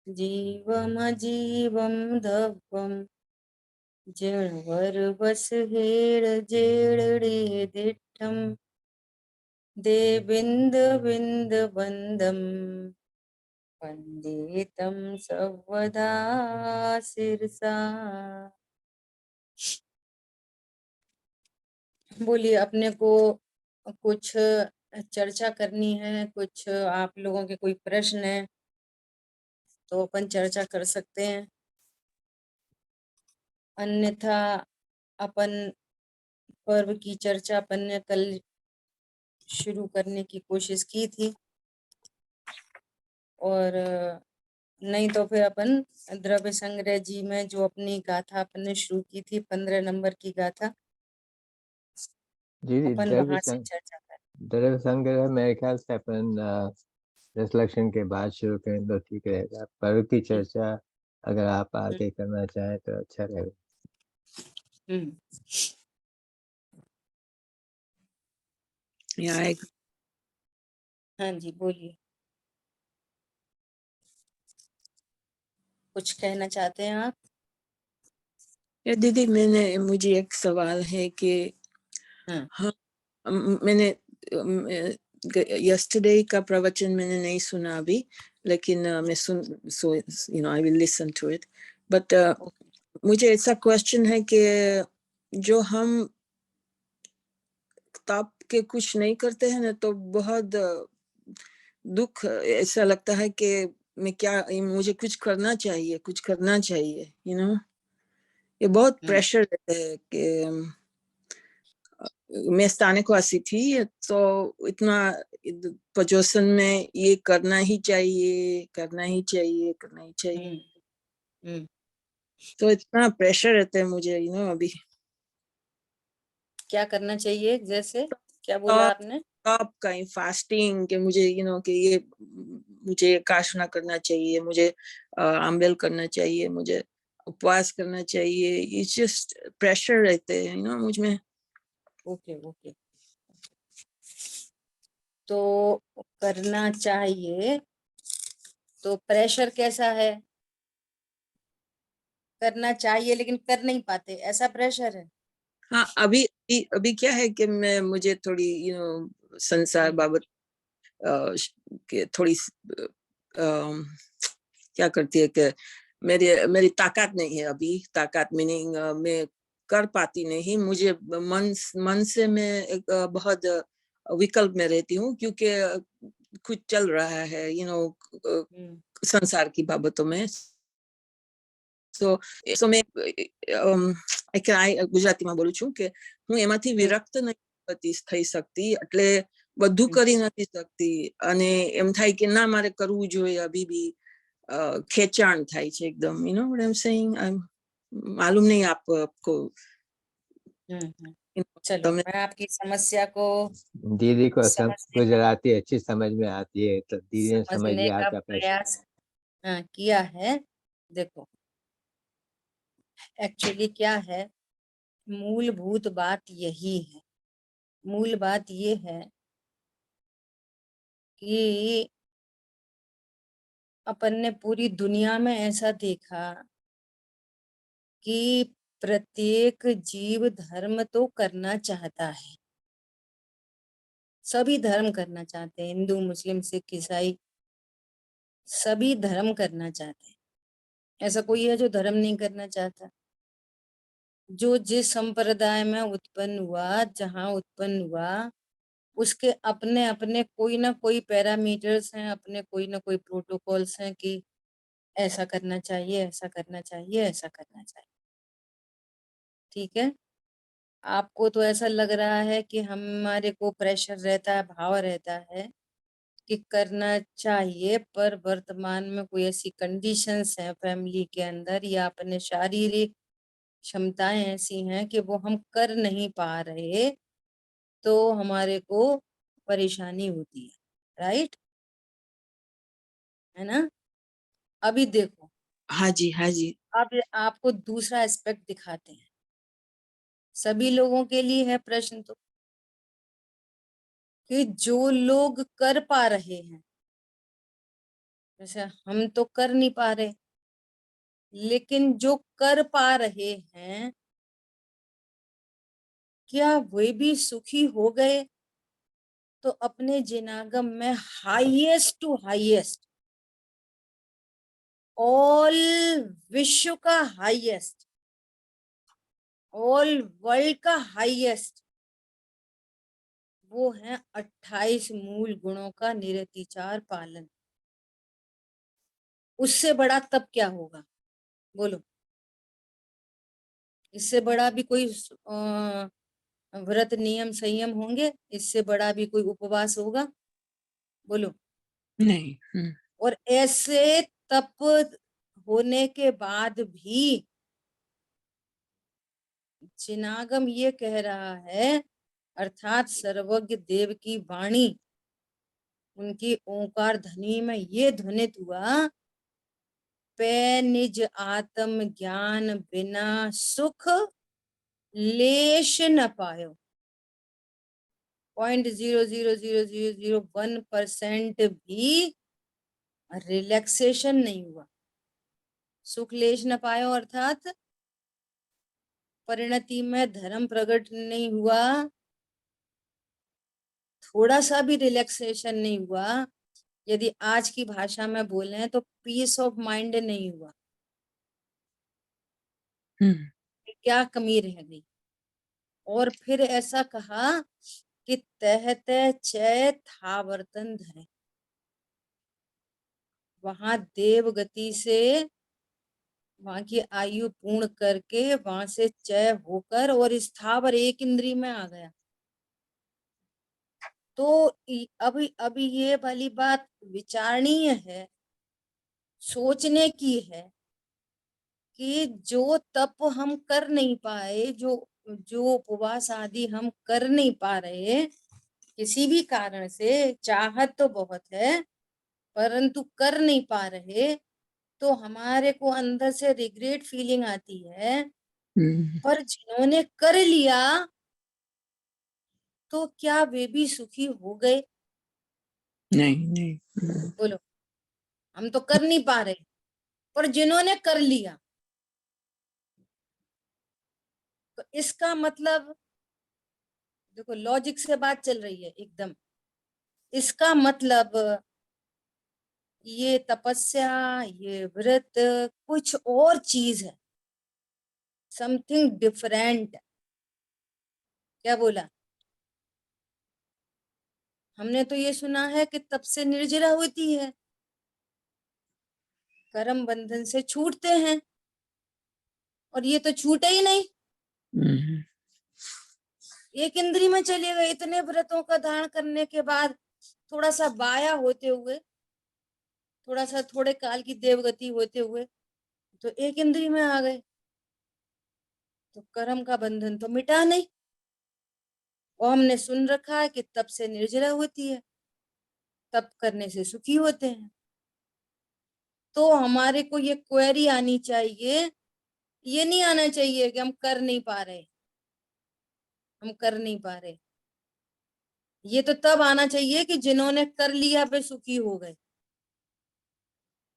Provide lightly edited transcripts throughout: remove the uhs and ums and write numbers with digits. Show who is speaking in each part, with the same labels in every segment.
Speaker 1: जीवमजीवं दव्वं जड़वरवसहेळ जेळडे दिट्ठं दे बिन्दबिन्दबन्धं वन्दे तं सर्वदा शिरसा। बोलिए, अपने को कुछ चर्चा करनी है, कुछ आप लोगों के कोई प्रश्न है तो अपन चर्चा कर सकते हैं, अन्यथा अपन पर्व की चर्चा अपन ने कल शुरू करने की कोशिश की थी, और नहीं तो फिर अपन द्रव्य संग्रह जी में जो अपनी गाथा अपन ने शुरू की थी 15 नंबर की गाथा,
Speaker 2: जी
Speaker 1: अपन वहां से चर्चा कर।
Speaker 2: द्रव्य संग्रह मेरे ख्याल से अपन दशलक्षण के बाद शुरू करें तो ठीक रहेगा। पर्व की चर्चा अगर आप आगे करना चाहें तो अच्छा रहेगा।
Speaker 1: हाँ जी, बोलिए, कुछ कहना चाहते हैं आप?
Speaker 3: या दीदी, मुझे एक सवाल है कि हाँ, मैंने यस्टरडे का प्रवचन मैंने नहीं सुना अभी, लेकिन मैं I will listen to it. But मुझे ऐसा क्वेश्चन है कि जो हम ताप के कुछ नहीं करते हैं ना, तो बहुत दुख ऐसा लगता है कि मुझे कुछ करना चाहिए, कुछ करना चाहिए, ये बहुत प्रेशर रहता है कि मैं स्थानिकवासी थी, तो इतना पजोसन में ये करना ही चाहिए, करना ही चाहिए, करना ही चाहिए। तो इतना प्रेशर रहता है मुझे, अभी
Speaker 1: क्या करना चाहिए, जैसे क्या बोला आपने?
Speaker 3: आप कहीं फास्टिंग के मुझे कि ये मुझे काशना करना चाहिए, मुझे आंबेल करना चाहिए, मुझे उपवास करना चाहिए। इट्स जस्ट प्रेशर रहते हैं मुझ में।
Speaker 1: ओके, तो करना चाहिए, तो प्रेशर कैसा है? करना चाहिए लेकिन कर नहीं पाते, ऐसा प्रेशर है?
Speaker 3: हाँ, अभी अभी क्या है कि मुझे थोड़ी संसार बाबत थोड़ी क्या करती है कि मेरी ताकत नहीं है अभी। ताकत मीनिंग मैं कर पाती नहीं। मुझे मन से मैं एक बहुत विकल्प में रहती हूँ, क्योंकि कुछ चल रहा है संसार की बाबतों में। so मैं ગુજરાતીમાં બોલું છું કે હું એમાંથી વિરક્ત નહીં થઈ શકતી, એટલે બધું કરી નથી શકતી, અને એમ થાય કે ના, મારે કરવું જોઈએ અભી બી ખેંચાણ થાય છે એકદમ। you know what I'm saying? मालूम नहीं आपको।
Speaker 1: चलो, मैं आपकी समस्या को
Speaker 2: दीदी को गुजराती अच्छी समझ में आती है, तो दीदी ने समझ
Speaker 1: समझने
Speaker 2: लिया
Speaker 1: का
Speaker 2: आपका
Speaker 1: प्रयास किया है। देखो, एक्चुअली क्या है, मूलभूत बात यही है। मूल बात ये है कि अपन ने पूरी दुनिया में ऐसा देखा कि प्रत्येक जीव धर्म तो करना चाहता है, सभी धर्म करना चाहते हैं, हिंदू मुस्लिम सिख ईसाई सभी धर्म करना चाहते हैं। ऐसा कोई है जो धर्म नहीं करना चाहता? जो जिस संप्रदाय में उत्पन्न हुआ, जहां उत्पन्न हुआ, उसके अपने अपने कोई ना कोई पैरामीटर्स हैं, अपने कोई ना कोई प्रोटोकॉल्स हैं कि ऐसा करना चाहिए, ऐसा करना चाहिए, ऐसा करना चाहिए। ठीक है, आपको तो ऐसा लग रहा है कि हमारे को प्रेशर रहता है, भाव रहता है कि करना चाहिए, पर वर्तमान में कोई ऐसी कंडीशंस हैं फैमिली के अंदर या अपने शारीरिक क्षमताएं ऐसी हैं कि वो हम कर नहीं पा रहे, तो हमारे को परेशानी होती है। राइट है ना? अभी देखो,
Speaker 3: हाँ जी, हाँ जी।
Speaker 1: अब आपको दूसरा एस्पेक्ट दिखाते हैं। सभी लोगों के लिए है प्रश्न तो, कि जो लोग कर पा रहे हैं, जैसे हम तो कर नहीं पा रहे, लेकिन जो कर पा रहे हैं क्या वे भी सुखी हो गए? तो अपने जिनागम में हाईएस्ट टू हाईएस्ट, ऑल विश्व का हाईएस्ट, ऑल वर्ल्ड का हाईएस्ट, वो है 28 मूल गुणों का निरतिचार पालन। उससे बड़ा तब क्या होगा बोलो? इससे बड़ा भी कोई व्रत नियम संयम होंगे? इससे बड़ा भी कोई उपवास होगा? बोलो।
Speaker 3: नहीं।
Speaker 1: और ऐसे तप होने के बाद भी जिनागम ये कह रहा है, अर्थात सर्वज्ञ देव की वाणी, उनकी ओंकार ध्वनि में ये ध्वनित हुआ, पे निज आत्म ज्ञान बिना सुख लेश न पायो। 0.00001% भी रिलैक्सेशन नहीं हुआ, सुख लेश न पायो, अर्थात परिणति में धर्म प्रकट नहीं हुआ, थोड़ा सा भी रिलैक्सेशन नहीं हुआ। यदि आज की भाषा में बोले तो पीस ऑफ माइंड नहीं हुआ। क्या कमी रह गई? और फिर ऐसा कहा कि तहत चय था वर्तन धरे, वहां देव गति से वहां की आयु पूर्ण करके वहां से चय होकर और स्थावर एक इंद्री में आ गया। तो अभी ये वाली बात विचारणीय है, सोचने की है, कि जो तप हम कर नहीं पाए, जो उपवास आदि हम कर नहीं पा रहे किसी भी कारण से, चाहत तो बहुत है परंतु कर नहीं पा रहे, तो हमारे को अंदर से रिग्रेट फीलिंग आती है। पर जिन्होंने कर लिया तो क्या वे भी सुखी हो गए?
Speaker 3: नहीं।
Speaker 1: बोलो। हम तो कर नहीं पा रहे, पर जिन्होंने कर लिया, तो इसका मतलब देखो, लॉजिक से बात चल रही है एकदम। इसका मतलब ये तपस्या, ये व्रत कुछ और चीज है, समथिंग डिफरेंट। क्या बोला? हमने तो ये सुना है कि तप से निर्जरा होती है, कर्म बंधन से छूटते हैं, और ये तो छूटे ही नहीं, एक इंद्री में चले गए। इतने व्रतों का धारण करने के बाद थोड़ा सा बाया होते हुए, थोड़ा सा थोड़े काल की देवगति होते हुए तो एक इंद्री में आ गए, तो कर्म का बंधन तो मिटा नहीं। और हमने सुन रखा है कि तप से निर्जरा होती है, तप करने से सुखी होते हैं। तो हमारे को ये क्वेरी आनी चाहिए, ये नहीं आना चाहिए कि हम कर नहीं पा रहे, हम कर नहीं पा रहे। ये तो तब आना चाहिए कि जिन्होंने कर लिया वे सुखी हो गए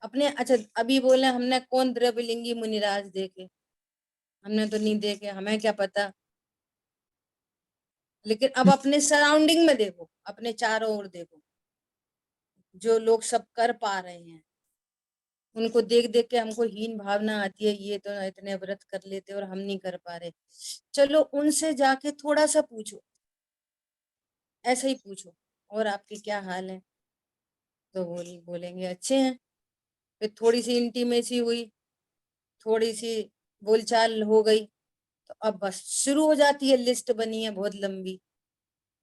Speaker 1: अपने। अच्छा, अभी बोले हमने कौन द्रव्यलिंगी मुनिराज देखे? हमने तो नहीं देखे, हमें क्या पता। लेकिन अब अपने सराउंडिंग में देखो, अपने चारों ओर देखो, जो लोग सब कर पा रहे हैं, उनको देख देख के हमको हीन भावना आती है, ये तो इतने व्रत कर लेते और हम नहीं कर पा रहे। चलो उनसे जाके थोड़ा सा पूछो, ऐसा ही पूछो, और आपके क्या हाल है? तो बोलेंगे अच्छे हैं। फिर थोड़ी सी इंटीमेसी हुई, थोड़ी सी बोलचाल हो गई, तो अब बस शुरू हो जाती है, लिस्ट बनी है बहुत लंबी।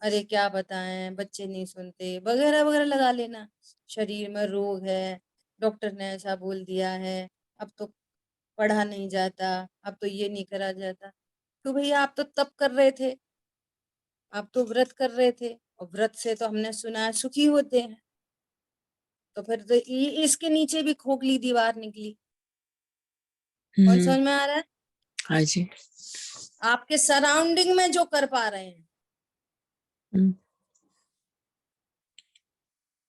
Speaker 1: अरे क्या बताएं, बच्चे नहीं सुनते वगैरह वगैरह लगा लेना, शरीर में रोग है, डॉक्टर ने ऐसा बोल दिया है, अब तो पढ़ा नहीं जाता, अब तो ये नहीं करा जाता। तो भैया आप तो तप कर रहे थे, आप तो व्रत कर रहे थे, और व्रत से तो हमने सुना है सुखी होते हैं। तो फिर तो इसके नीचे भी खोखली दीवार निकली। कौन समझ में आ रहा है?
Speaker 3: हाँ जी।
Speaker 1: आपके सराउंडिंग में जो कर पा रहे हैं,
Speaker 3: हम्म,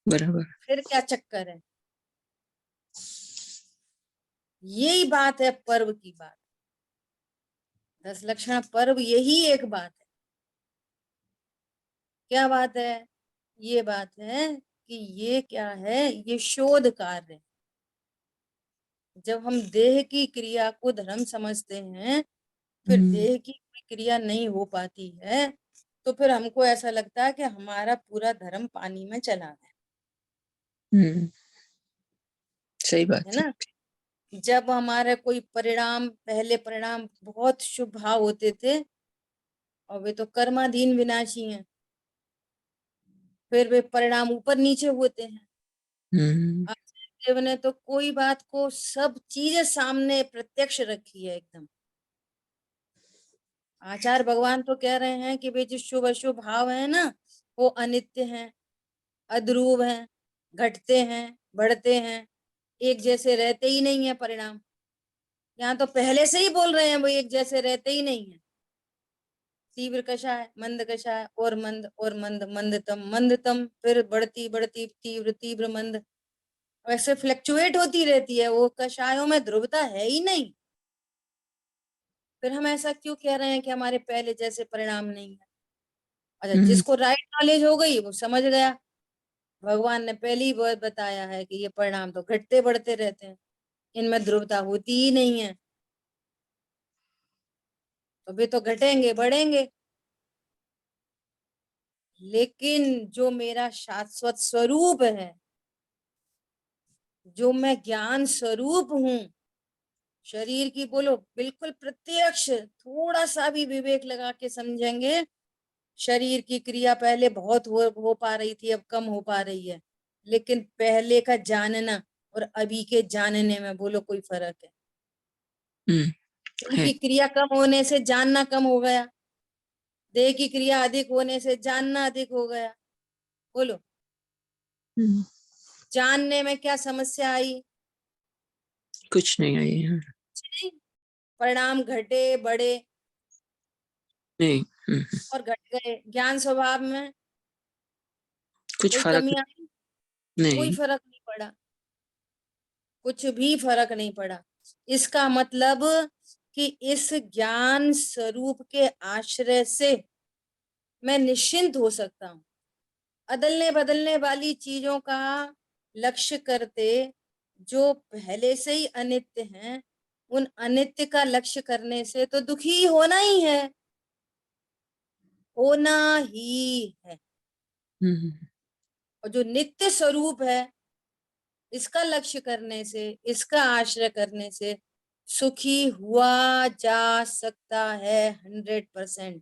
Speaker 3: बराबर।
Speaker 1: फिर क्या चक्कर है। यही बात है पर्व की बात। 10 लक्षण पर्व यही एक बात है। क्या बात है? ये बात है कि ये क्या है, ये शोध कार्य है। जब हम देह की क्रिया को धर्म समझते हैं, फिर देह की कोई क्रिया नहीं हो पाती है, तो फिर हमको ऐसा लगता है कि हमारा पूरा धर्म पानी में चला गया,
Speaker 3: सही बात
Speaker 1: है ना। जब हमारे कोई परिणाम, पहले परिणाम बहुत शुभ भाव होते थे, और वे तो कर्माधीन विनाशी हैं, फिर वे परिणाम ऊपर नीचे होते हैं। आचार्य देव ने तो कोई बात को, सब चीजें सामने प्रत्यक्ष रखी है एकदम। आचार्य भगवान तो कह रहे हैं कि वे जो शुभ अशुभ भाव है ना, वो अनित्य हैं, अध्रुव हैं, घटते हैं, बढ़ते हैं, एक जैसे रहते ही नहीं है परिणाम। यहाँ तो पहले से ही बोल रहे हैं वो एक जैसे रहते ही नहीं है। तीव्र कषाय, मंद कषाय, और मंद, और मंद, मंदतम, मंदतम, फिर बढ़ती बढ़ती तीव्र, तीव्र मंद, वैसे फ्लक्चुएट होती रहती है। वो कषायों में ध्रुवता है ही नहीं। फिर हम ऐसा क्यों कह रहे हैं कि हमारे पहले जैसे परिणाम नहीं है। अच्छा, जिसको राइट नॉलेज हो गई वो समझ गया, भगवान ने पहली बार बताया है कि ये परिणाम तो घटते बढ़ते रहते हैं, इनमें ध्रुवता होती ही नहीं है, तो वे तो घटेंगे बढ़ेंगे। लेकिन जो मेरा शाश्वत स्वरूप है, जो मैं ज्ञान स्वरूप हूं, शरीर की बोलो बिल्कुल प्रत्यक्ष, थोड़ा सा भी विवेक लगा के समझेंगे, शरीर की क्रिया पहले बहुत हो पा रही थी, अब कम हो पा रही है। लेकिन पहले का जानना और अभी के जानने में बोलो कोई फर्क है?
Speaker 3: है।
Speaker 1: उनकी क्रिया कम होने से जानना कम हो गया, देह की क्रिया अधिक होने से जानना अधिक हो गया। बोलो, जानने में क्या समस्या आई?
Speaker 3: कुछ नहीं आई है।
Speaker 1: नहीं, परिणाम घटे बढ़े
Speaker 3: नहीं।
Speaker 1: और घट गए। ज्ञान स्वभाव में
Speaker 3: कुछ
Speaker 1: कोई
Speaker 3: फर्क
Speaker 1: कमी आई?
Speaker 3: नहीं।
Speaker 1: कोई फर्क नहीं पड़ा, कुछ भी फर्क नहीं पड़ा। इसका मतलब कि इस ज्ञान स्वरूप के आश्रय से मैं निश्चिंत हो सकता हूँ। अदलने बदलने वाली चीजों का लक्ष्य करते, जो पहले से ही अनित्य हैं, उन अनित्य का लक्ष्य करने से तो दुखी होना ही है, होना ही है। और जो नित्य स्वरूप है, इसका लक्ष्य करने से, इसका आश्रय करने से सुखी हुआ जा सकता है 100%।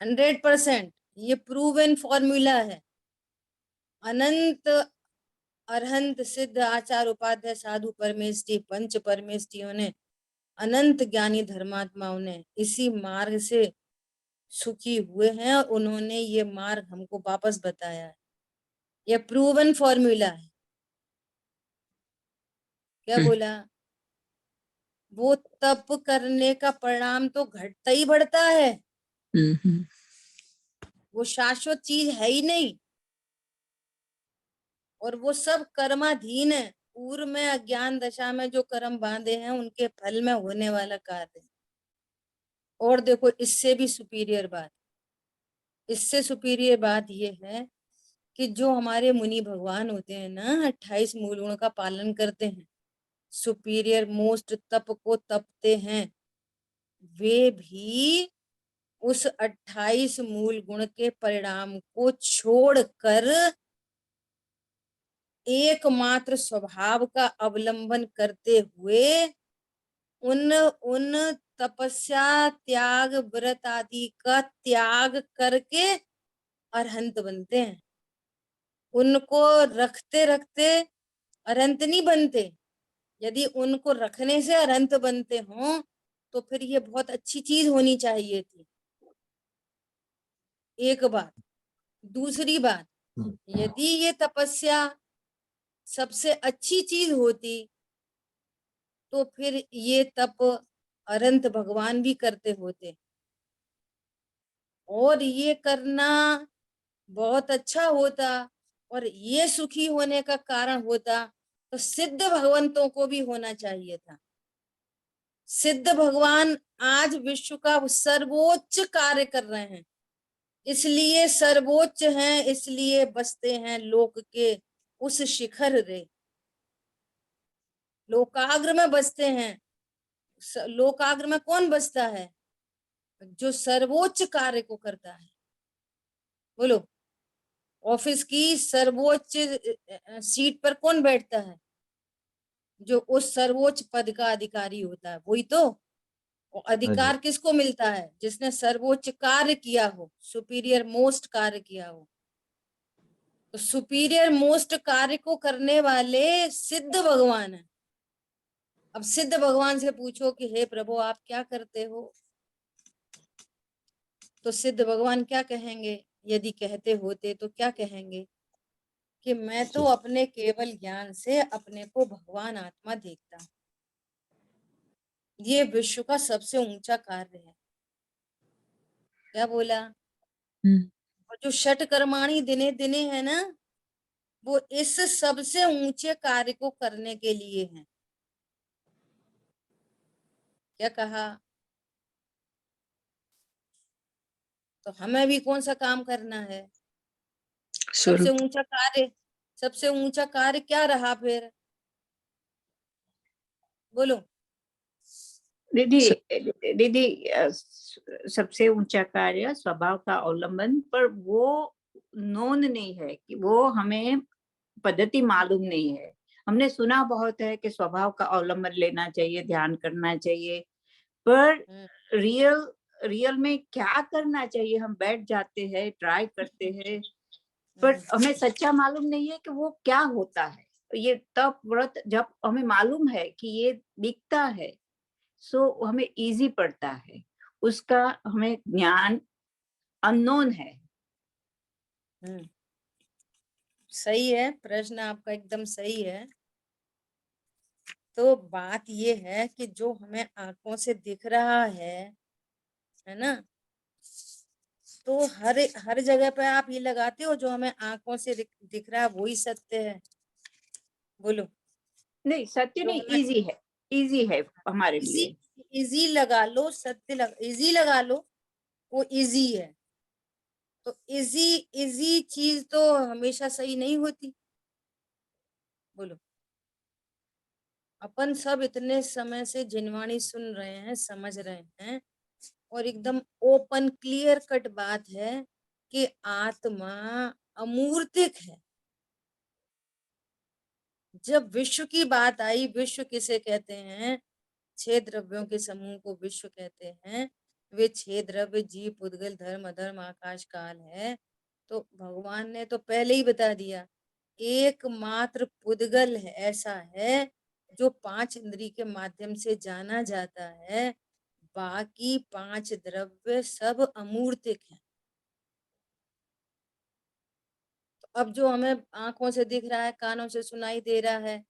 Speaker 1: 100% ये प्रूवन फॉर्मूला है। अनंत अरहंत सिद्ध आचार उपाध्याय साधु परमेष्टि पंच परमेष्टियों ने, अनंत ज्ञानी धर्मात्माओं ने इसी मार्ग से सुखी हुए हैं, और उन्होंने ये मार्ग हमको वापस बताया है। ये प्रूवन फॉर्मूला है। क्या बोला? वो तप करने का परिणाम तो घटता ही बढ़ता है, वो शाश्वत चीज है ही नहीं। और वो सब कर्माधीन है, पूर्व में अज्ञान दशा में जो कर्म बांधे हैं उनके फल में होने वाला कार्य। और देखो, इससे भी सुपीरियर बात, इससे सुपीरियर बात ये है कि जो हमारे मुनि भगवान होते हैं ना, 28 मूल गुण का पालन करते हैं, सुपीरियर मोस्ट तप को तपते हैं, वे भी उस 28 मूल गुण के परिणाम को छोड़कर एकमात्र स्वभाव का अवलंबन करते हुए उन उन तपस्या, त्याग, व्रत आदि का त्याग करके अरहंत बनते हैं। उनको रखते रखते अरहंत नहीं बनते। यदि उनको रखने से अरहंत बनते हों तो फिर ये बहुत अच्छी चीज होनी चाहिए थी। एक बात। दूसरी बात, यदि ये तपस्या सबसे अच्छी चीज होती तो फिर ये तप अनंत भगवान भी करते होते, और ये करना बहुत अच्छा होता और ये सुखी होने का कारण होता, तो सिद्ध भगवंतों को भी होना चाहिए था। सिद्ध भगवान आज विश्व का सर्वोच्च कार्य कर रहे हैं, इसलिए सर्वोच्च हैं, इसलिए बसते हैं लोक के उस शिखर रे, लोकाग्र में बसते हैं। लोकाग्र में कौन बसता है? जो सर्वोच्च कार्य को करता है। बोलो, ऑफिस की सर्वोच्च सीट पर कौन बैठता है? जो उस सर्वोच्च पद का अधिकारी होता है, वही तो। और
Speaker 2: हाँ जी,
Speaker 1: अधिकार किसको मिलता है? जिसने सर्वोच्च कार्य किया हो, सुपीरियर मोस्ट कार्य किया हो। तो सुपीरियर मोस्ट कार्य को करने वाले सिद्ध भगवान है। अब सिद्ध भगवान से पूछो कि हे प्रभु आप क्या करते हो, तो सिद्ध भगवान क्या कहेंगे? यदि कहते होते तो क्या कहेंगे? कि मैं तो
Speaker 2: जी,
Speaker 1: अपने केवल ज्ञान से अपने को भगवान आत्मा देखता हूं। ये विश्व का सबसे ऊंचा कार्य है। क्या बोला? और जो षट कर्माणी दिने दिने है ना, वो इस सबसे ऊंचे कार्य को करने के लिए है। क्या कहा? तो हमें भी कौन सा काम करना है? सबसे
Speaker 3: स्वरूप
Speaker 1: ऊंचा कार्य, सबसे ऊंचा कार्य क्या रहा फिर? बोलो।
Speaker 4: दीदी
Speaker 3: स-
Speaker 4: दीदी सबसे ऊंचा कार्य स्वभाव का अवलंबन, पर वो नोन नहीं है कि वो हमें पद्धति मालूम नहीं है। हमने सुना बहुत है कि स्वभाव का अवलंबन लेना चाहिए, ध्यान करना चाहिए, पर रियल रियल में क्या करना चाहिए? हम बैठ जाते हैं, ट्राई करते हैं, पर हमें सच्चा मालूम नहीं है कि वो क्या होता है। ये तप व्रत जब हमें मालूम है कि ये दिखता है, सो हमें इजी पड़ता है, उसका हमें ज्ञान अननोन है।
Speaker 1: सही है, प्रश्न आपका एकदम सही है। तो बात ये है कि जो हमें आंखों से दिख रहा है ना, तो हर जगह पे आप ये लगाते हो जो हमें आंखों से दिख रहा है वही सत्य है? बोलो।
Speaker 4: नहीं, सत्य
Speaker 1: जो
Speaker 4: नहीं,
Speaker 1: हमें
Speaker 4: इजी है, इजी है हमारे
Speaker 1: इजी
Speaker 4: लिए।
Speaker 1: इजी लगा लो, इजी लगा लो, वो इजी है। तो इजी इजी चीज तो हमेशा सही नहीं होती। बोलो। अपन सब इतने समय से जिनवाणी सुन रहे हैं, समझ रहे हैं, और एकदम ओपन क्लियर कट बात है कि आत्मा अमूर्तिक है। जब विश्व की बात आई, विश्व किसे कहते हैं? छह द्रव्यों के समूह को विश्व कहते हैं। वे छह द्रव्य जीव, पुद्गल, धर्म, अधर्म, आकाश, काल है। तो भगवान ने तो पहले ही बता दिया, एकमात्र पुद्गल है, ऐसा है जो पांच इंद्री के माध्यम से जाना जाता है। बाकी पांच द्रव्य सब अमूर्तिक है। तो अब जो हमें आंखों से दिख रहा है, कानों से सुनाई दे रहा है,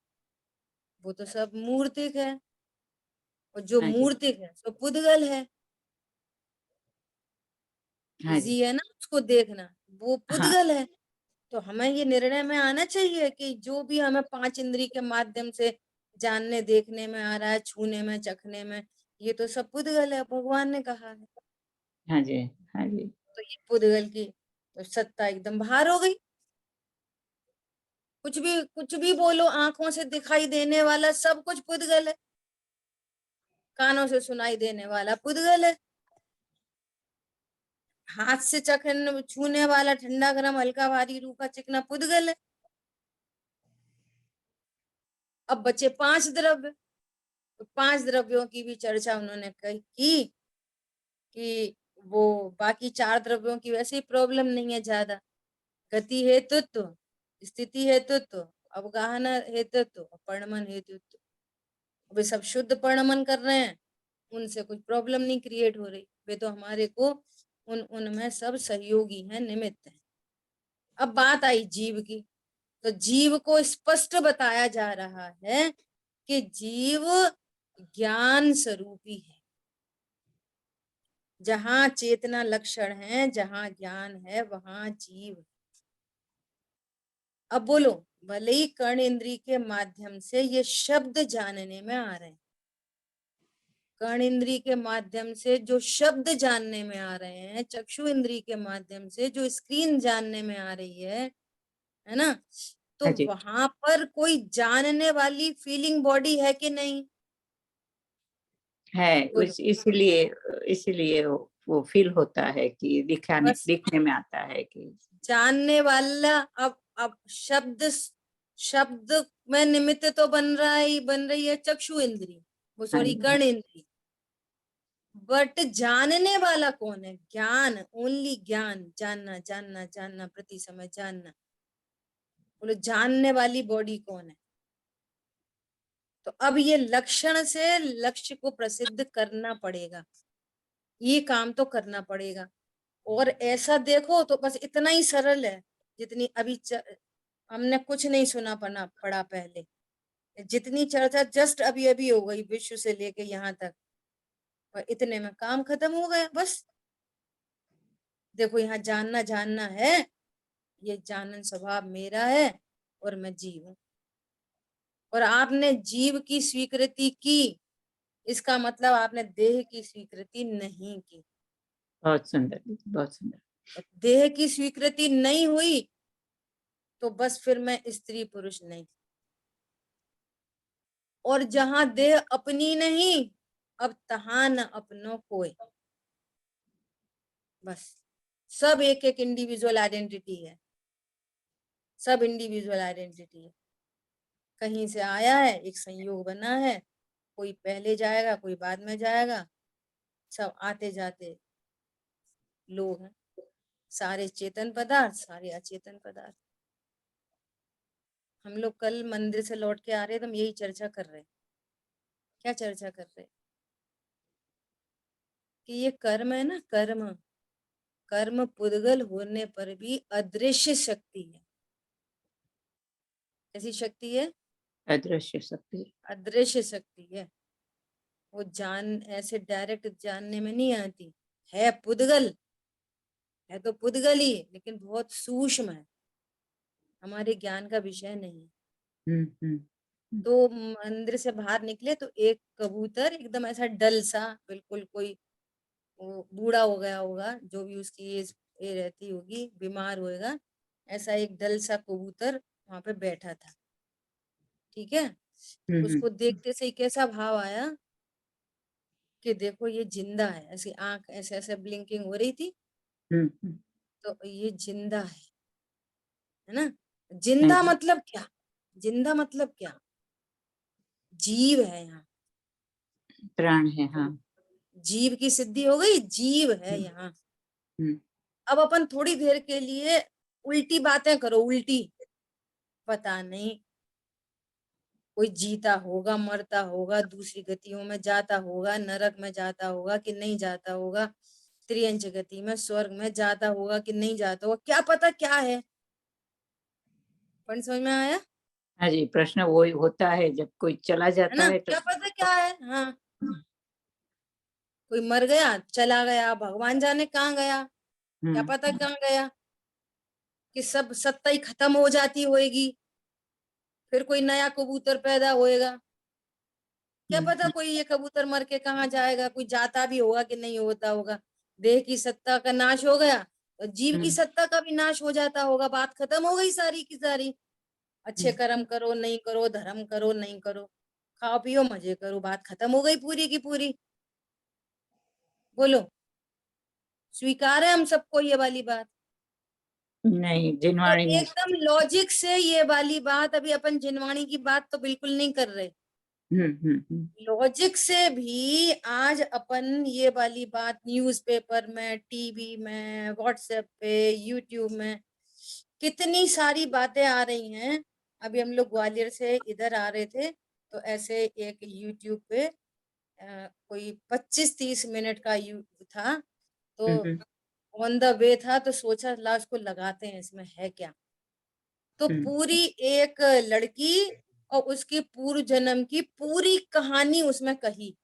Speaker 1: वो तो सब मूर्तिक है। और जो
Speaker 4: हाँ जी,
Speaker 1: मूर्तिक है सो पुद्गल है।
Speaker 4: हाँ जी,
Speaker 1: इजी है ना उसको देखना, वो
Speaker 4: हाँ,
Speaker 1: पुद्गल है। तो हमें ये निर्णय में आना चाहिए कि जो भी हमें पांच इंद्री के माध्यम से जानने देखने में आ रहा है, छूने में, चखने में, ये तो सब पुद्गल है, भगवान ने कहा है।
Speaker 4: हाँ जी, हाँ जी,
Speaker 1: तो ये पुद्गल की तो सत्ता एकदम बाहर हो गई। कुछ भी बोलो, आंखों से दिखाई देने वाला सब कुछ पुद्गल है, कानों से सुनाई देने वाला पुद्गल है, हाथ से चखने छूने वाला ठंडा गरम हल्का भारी रूखा चिकना पुद्गल है। अब बचे पांच द्रव्य। तो पांच द्रव्यों की भी चर्चा उन्होंने की कि वो बाकी चार द्रव्यों की वैसे ही प्रॉब्लम नहीं है ज्यादा। गति हेतुत्व, स्थिति हेतुत्व, अवगाहन हेतुत्व, पर्णमन हेतुत्व। वे सब शुद्ध पर्णमन कर रहे हैं, उनसे कुछ प्रॉब्लम नहीं क्रिएट हो रही। वे तो हमारे को उनमें सब सहयोगी हैं, निमित्त हैं। अब बात आई जीव की। तो जीव को स्पष्ट बताया जा रहा है कि जीव ज्ञान स्वरूपी है। जहाँ चेतना लक्षण है, जहाँ ज्ञान है, वहाँ जीव। अब बोलो, भले ही कर्ण इंद्री के माध्यम से ये शब्द जानने में आ रहे हैं, कर्ण इंद्री के माध्यम से जो शब्द जानने में आ रहे हैं, चक्षु इंद्री के माध्यम से जो स्क्रीन जानने में आ रही है ना, तो
Speaker 4: हाँ जी।
Speaker 1: वहां पर कोई जानने वाली फीलिंग बॉडी है कि नहीं?
Speaker 4: है,
Speaker 1: बोलो।
Speaker 4: इसीलिए वो फील होता है कि
Speaker 1: बस
Speaker 4: दिखने में आता है कि
Speaker 1: जानने वाला, अब शब्द में निमित्त तो बन रही है चक्षु इंद्री, वो
Speaker 4: हाँ
Speaker 1: सॉरी
Speaker 4: जी।
Speaker 1: कर्ण इंद्री, बट जानने वाला कौन है? ज्ञान, ओनली ज्ञान, जानना जानना जानना, प्रति समय जानना। बोलो जानने वाली बॉडी कौन है? तो अब ये लक्षण से लक्ष्य को प्रसिद्ध करना पड़ेगा, ये काम तो करना पड़ेगा। और ऐसा देखो तो बस इतना ही सरल है, जितनी अभी हमने कुछ नहीं सुना पड़ा पहले, जितनी चर्चा जस्ट अभी अभी हो गई विश्व से लेके यहाँ तक, और इतने में काम खत्म हो गया बस। देखो यहाँ जानना जानना है, ये जानन स्वभाव मेरा है और मैं जीव हूं, और आपने जीव की स्वीकृति की, इसका मतलब आपने देह की स्वीकृति नहीं की।
Speaker 4: बहुत सुंदर, बहुत सुंदर।
Speaker 1: और देह की स्वीकृति नहीं हुई तो बस फिर मैं स्त्री पुरुष नहीं। और जहां देह अपनी नहीं, अब तहां न अपनों कोई, बस सब एक एक इंडिविजुअल आइडेंटिटी है, सब इंडिविजुअल आइडेंटिटी है। कहीं से आया है, एक संयोग बना है, कोई पहले जाएगा कोई बाद में जाएगा, सब आते जाते लोग हैं, सारे चेतन पदार्थ सारे अचेतन पदार्थ। हम लोग कल मंदिर से लौट के आ रहे थे, हम यही चर्चा कर रहे, क्या चर्चा कर रहे कि ये कर्म है ना, कर्म कर्म पुद्गल होने पर भी अदृश्य शक्ति है। ऐसी शक्ति है,
Speaker 4: अदृश्य शक्ति।
Speaker 1: अदृश्य शक्ति है। वो ऐसे डायरेक्ट जानने में नहीं आती है, पुद्गल है तो पुद्गल ही, लेकिन बहुत सूक्ष्म है, हमारे ज्ञान का विषय नहीं।
Speaker 4: हम्म।
Speaker 1: तो मंदिर से बाहर निकले तो एक कबूतर एकदम ऐसा डल सा, बिल्कुल कोई वो बूढ़ा हो गया होगा, जो भी उसकी ये रहती होगी, बीमार होएगा, ऐसा एक डल सा कबूतर वहां पे बैठा था। ठीक है, उसको देखते से ही कैसा भाव आया कि देखो ये जिंदा है, ऐसी आंख ऐसे ऐसे ब्लिंकिंग हो रही थी, तो ये जिंदा है ना। जिंदा मतलब क्या? जिंदा मतलब क्या? जीव है यहाँ,
Speaker 4: प्राण है। हाँ।
Speaker 1: जीव की सिद्धि हो गई, जीव है यहाँ। अब अपन थोड़ी देर के लिए उल्टी बातें करो, उल्टी, पता नहीं कोई जीता होगा, मरता होगा, दूसरी गतियों में जाता होगा, नरक में जाता होगा कि नहीं जाता होगा, त्रियंच गति में स्वर्ग में जाता होगा कि नहीं जाता होगा, क्या पता क्या है। समझ में आया?
Speaker 4: हाँ जी, प्रश्न वही होता है जब कोई चला जाता
Speaker 1: ना,
Speaker 4: है तो
Speaker 1: क्या पता क्या है। हाँ, कोई मर गया, चला गया, भगवान जाने कहाँ गया, क्या पता कहाँ गया, कि सब सत्ता ही खत्म हो जाती होएगी, फिर कोई नया कबूतर पैदा होएगा, क्या पता कोई ये कबूतर मर के कहाँ जाएगा, कोई जाता भी होगा कि नहीं होता होगा। देह की सत्ता का नाश हो गया तो जीव की सत्ता का भी नाश हो जाता होगा, बात खत्म हो गई सारी की सारी। अच्छे कर्म करो नहीं करो, धर्म करो नहीं करो, खाओ पियो मजे करो, बात खत्म हो गई पूरी की पूरी। बोलो, स्वीकार है हम सबको ये वाली बात?
Speaker 4: नहीं,
Speaker 1: तो
Speaker 4: जिनवाणी में।
Speaker 1: एकदम लॉजिक से ये वाली बात, अभी अपन जिनवाणी की बात तो बिल्कुल नहीं कर रहे, लॉजिक से भी आज अपन ये वाली बात न्यूज़पेपर में, टीवी में, व्हाट्सएप पे, यूट्यूब में कितनी सारी बातें आ रही हैं। अभी हम लोग ग्वालियर से इधर आ रहे थे तो ऐसे एक यूट्यूब पे कोई 25-30 मिनट का था, तो ऑन द वे था, तो सोचा ला उसको लगाते हैं, इसमें है क्या। तो पूरी एक लड़की और उसकी पूर्व जन्म की पूरी कहानी उसमें कही,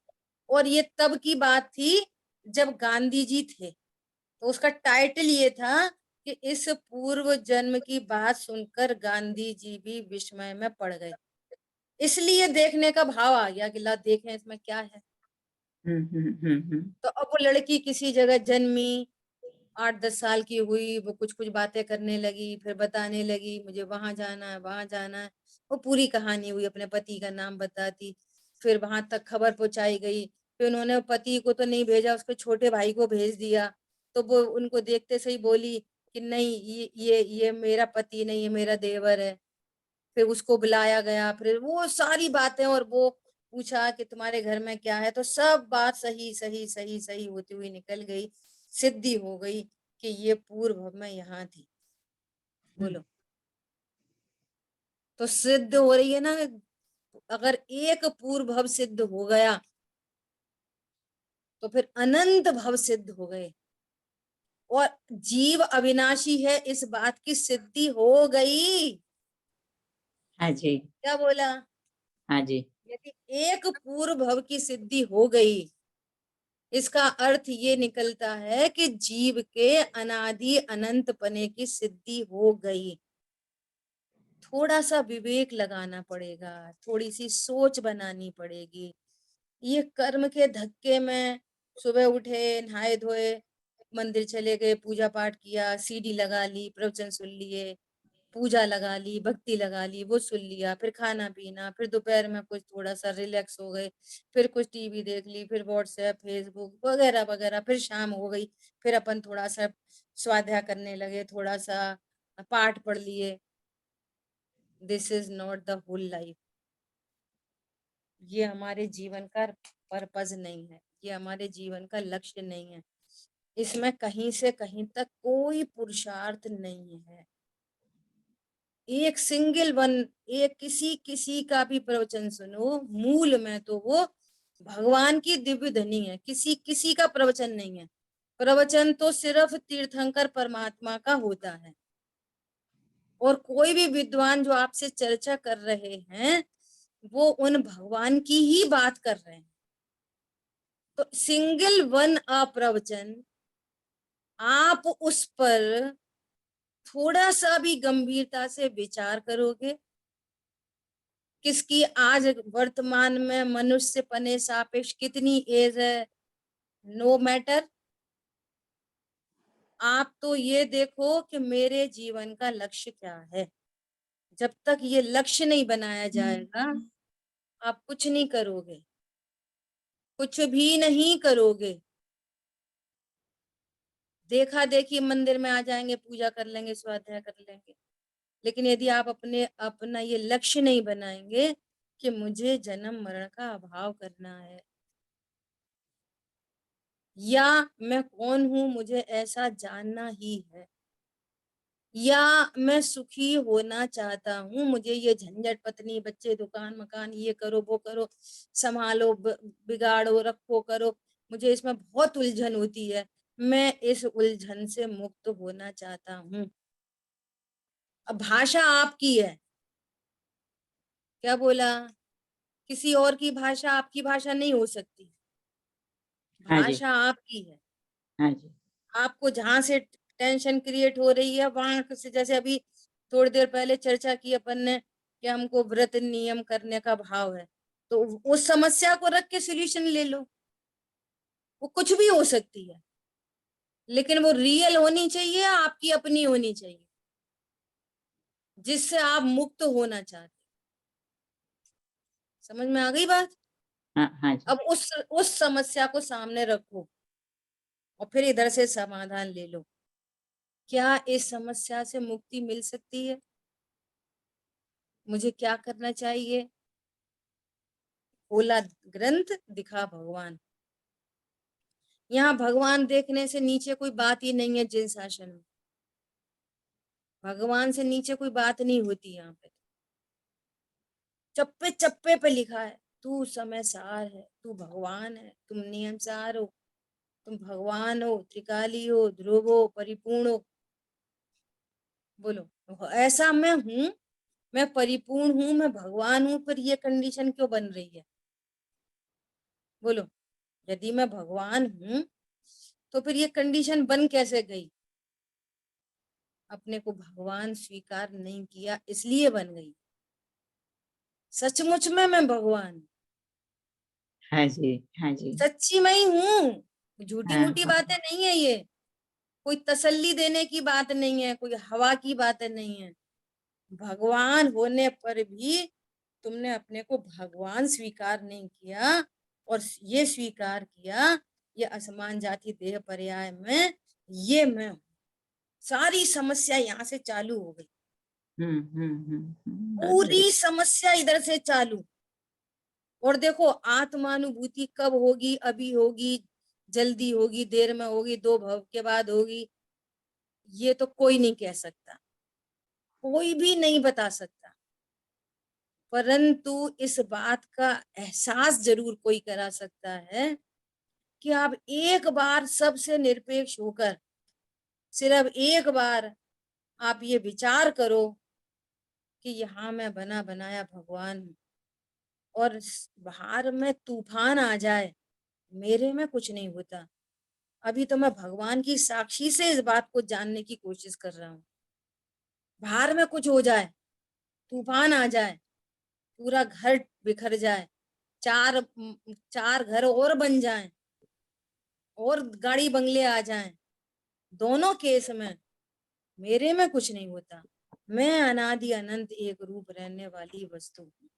Speaker 1: और ये तब की बात थी जब गांधी जी थे तो उसका टाइटल ये था कि इस पूर्व जन्म की बात सुनकर गांधी जी भी विस्मय में पड़ गए। इसलिए देखने का भाव आ गया कि ला देखें इसमें क्या है। तो अब वो लड़की किसी जगह जन्मी, 8-10 साल की हुई, वो कुछ-कुछ बातें करने लगी, फिर बताने लगी मुझे वहां जाना है, वहां जाना है। वो पूरी कहानी हुई, अपने पति का नाम बताती, फिर वहां तक खबर पहुंचाई गई। फिर उन्होंने पति को तो नहीं भेजा, उसके छोटे भाई को भेज दिया। तो वो उनको देखते से ही बोली कि नहीं, ये मेरा पति नहीं, ये मेरा देवर है। फिर उसको बुलाया गया, फिर वो सारी बातें, और वो पूछा कि तुम्हारे घर में क्या है, तो सब बात सही सही सही सही होती हुई निकल गई। सिद्धि हो गई कि ये पूर्व में यहाँ थी। बोलो, तो सिद्ध हो रही है ना। अगर एक पूर्व भव सिद्ध हो गया तो फिर अनंत भव सिद्ध हो गए, और जीव अविनाशी है, इस बात की सिद्धि हो गई।
Speaker 4: हाँ जी,
Speaker 1: क्या बोला?
Speaker 4: हाँ जी,
Speaker 1: यदि एक पूर्व भव की सिद्धि हो गई, इसका अर्थ ये निकलता है कि जीव के अनादि अनंत पने की सिद्धि हो गई। थोड़ा सा विवेक लगाना पड़ेगा, थोड़ी सी सोच बनानी पड़ेगी। ये कर्म के धक्के में सुबह उठे, नहाए धोए, मंदिर चले गए, पूजा पाठ किया, सीडी लगा ली, प्रवचन सुन लिए, पूजा लगा ली, भक्ति लगा ली, वो सुन लिया, फिर खाना पीना, फिर दोपहर में कुछ थोड़ा सा रिलैक्स हो गए, फिर कुछ टीवी देख ली, फिर व्हाट्सएप फेसबुक वगैरह वगैरह, फिर शाम हो गई, फिर अपन थोड़ा सा स्वाध्याय करने लगे, थोड़ा सा पाठ पढ़ लिए। This is not the whole life. ये हमारे जीवन का पर्पज नहीं है, ये हमारे जीवन का लक्ष्य नहीं है। इसमें कहीं से कहीं तक कोई पुरुषार्थ नहीं है। एक सिंगल वन, एक किसी किसी का भी प्रवचन सुनो, मूल में तो वो भगवान की दिव्य ध्वनि है, किसी किसी का प्रवचन नहीं है। प्रवचन तो सिर्फ तीर्थंकर परमात्मा का होता है। और कोई भी विद्वान जो आपसे चर्चा कर रहे हैं वो उन भगवान की ही बात कर रहे हैं। तो सिंगल वन प्रवचन, आप उस पर थोड़ा सा भी गंभीरता से विचार करोगे, किसकी आज वर्तमान में मनुष्य पने सापेक्ष कितनी एज है, नो मैटर। आप तो ये देखो कि मेरे जीवन का लक्ष्य क्या है। जब तक ये लक्ष्य नहीं बनाया जाएगा, आप कुछ नहीं करोगे, कुछ भी नहीं करोगे। देखा देखी मंदिर में आ जाएंगे, पूजा कर लेंगे, स्वाध्याय कर लेंगे, लेकिन यदि आप अपना ये लक्ष्य नहीं बनाएंगे कि मुझे जन्म मरण का अभाव करना है, या मैं कौन हूं मुझे ऐसा जानना ही है, या मैं सुखी होना चाहता हूँ, मुझे ये झंझट, पत्नी बच्चे दुकान मकान, ये करो वो करो, संभालो बिगाड़ो रखो करो, मुझे इसमें बहुत उलझन होती है, मैं इस उलझन से मुक्त होना चाहता हूँ। अब भाषा आपकी है। क्या बोला? किसी और की भाषा आपकी भाषा नहीं हो सकती।
Speaker 4: हाँ जी,
Speaker 1: भाषा आपकी है।
Speaker 4: हाँ जी,
Speaker 1: आपको जहां से टेंशन क्रिएट हो रही है वहां से, जैसे अभी थोड़ी देर पहले चर्चा की अपन ने कि हमको व्रत नियम करने का भाव है, तो उस समस्या को रख के सोल्यूशन ले लो। वो कुछ भी हो सकती है, लेकिन वो रियल होनी चाहिए, आपकी अपनी होनी चाहिए, जिससे आप मुक्त होना चाहते। समझ में आ गई बात?
Speaker 4: हाँ, हाँ जी,
Speaker 1: अब उस समस्या को सामने रखो और फिर इधर से समाधान ले लो। क्या इस समस्या से मुक्ति मिल सकती है? मुझे क्या करना चाहिए? खोला ग्रंथ, दिखा भगवान। यहाँ भगवान देखने से नीचे कोई बात ही नहीं है। जिन शासन में भगवान से नीचे कोई बात नहीं होती। यहाँ पे चप्पे चप्पे पे लिखा है, तू समय सार है, तू भगवान है, तुम नियम सार हो, तुम भगवान हो, त्रिकाली हो, ध्रुव हो, परिपूर्ण हो। बोलो, ऐसा मैं हूं, मैं परिपूर्ण हूं, मैं भगवान हूं, पर ये कंडीशन क्यों बन रही है? बोलो, यदि मैं भगवान हूं तो फिर ये कंडीशन बन कैसे गई? अपने को भगवान स्वीकार नहीं किया इसलिए बन गई। सचमुच में मैं भगवान,
Speaker 4: हाँ जी, हाँ जी,
Speaker 1: सच्ची मैं ही हूँ। झूठी
Speaker 4: हाँ,
Speaker 1: मूठी
Speaker 4: हाँ,
Speaker 1: बातें नहीं है ये, कोई तसल्ली देने की बात नहीं है, कोई हवा की बातें नहीं है। भगवान होने पर भी तुमने अपने को भगवान स्वीकार नहीं किया और ये स्वीकार किया ये असमान जाति देह पर्याय में ये मैं हूँ। सारी समस्या यहाँ से चालू हो गई, पूरी समस्या इधर से चालू। और देखो आत्मानुभूति कब होगी? अभी होगी, जल्दी होगी, देर में होगी, 2 भव के बाद होगी, ये तो कोई नहीं कह सकता, कोई भी नहीं बता सकता। परंतु इस बात का एहसास जरूर कोई करा सकता है कि आप एक बार सबसे निरपेक्ष होकर सिर्फ एक बार आप ये विचार करो कि यहाँ मैं बना बनाया भगवान हूँ और बाहर में तूफान आ जाए, मेरे में कुछ नहीं होता। अभी तो मैं भगवान की साक्षी से इस बात को जानने की कोशिश कर रहा हूँ। बाहर में कुछ हो जाए, तूफान आ जाए, पूरा घर बिखर जाए, 4 घर और बन जाएं और गाड़ी बंगले आ जाएं, दोनों केस में मेरे में कुछ नहीं होता। मैं अनादि अनंत एक रूप रहने वाली वस्तु हूँ।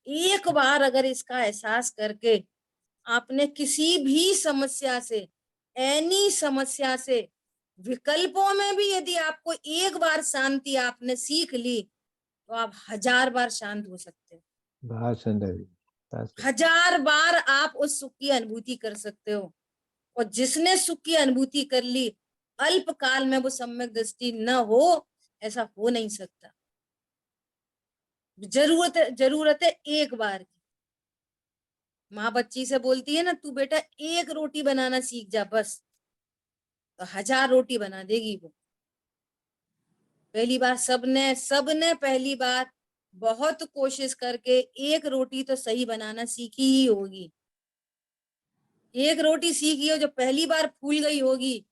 Speaker 1: एक बार अगर इसका एहसास करके आपने किसी भी समस्या से, एनी समस्या से, विकल्पों में भी यदि आपको एक बार शांति आपने सीख ली तो आप 1000 बार शांत हो सकते हो।
Speaker 2: बहुत सुंदर जी, बहुत सुंदर।
Speaker 1: 1000 बार आप उस सुख की अनुभूति कर सकते हो। और जिसने सुख की अनुभूति कर ली, अल्प काल में वो सम्यक दृष्टि न हो, ऐसा हो नहीं सकता। जरूरत है एक बार की। माँ बच्ची से बोलती है ना, तू बेटा एक रोटी बनाना सीख जा बस, तो 1000 रोटी बना देगी वो। पहली बार सबने पहली बार बहुत कोशिश करके एक रोटी तो सही बनाना सीखी ही होगी। एक रोटी सीखी हो जो पहली बार फूल गई होगी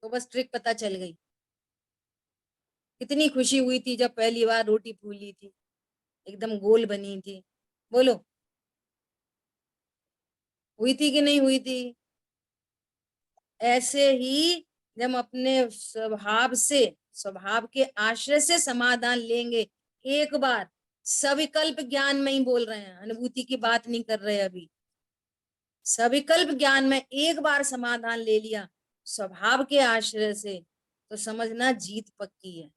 Speaker 1: तो बस ट्रिक पता चल गई। कितनी खुशी हुई थी जब पहली बार रोटी फूली थी, एकदम गोल बनी थी। बोलो, हुई थी कि नहीं हुई थी? ऐसे ही जब अपने स्वभाव के आश्रय से समाधान लेंगे एक बार, सविकल्प ज्ञान में ही बोल रहे हैं, अनुभूति की बात नहीं कर रहे अभी। सविकल्प ज्ञान में एक बार समाधान ले लिया स्वभाव के आश्रय से, तो समझना जीत पक्की है।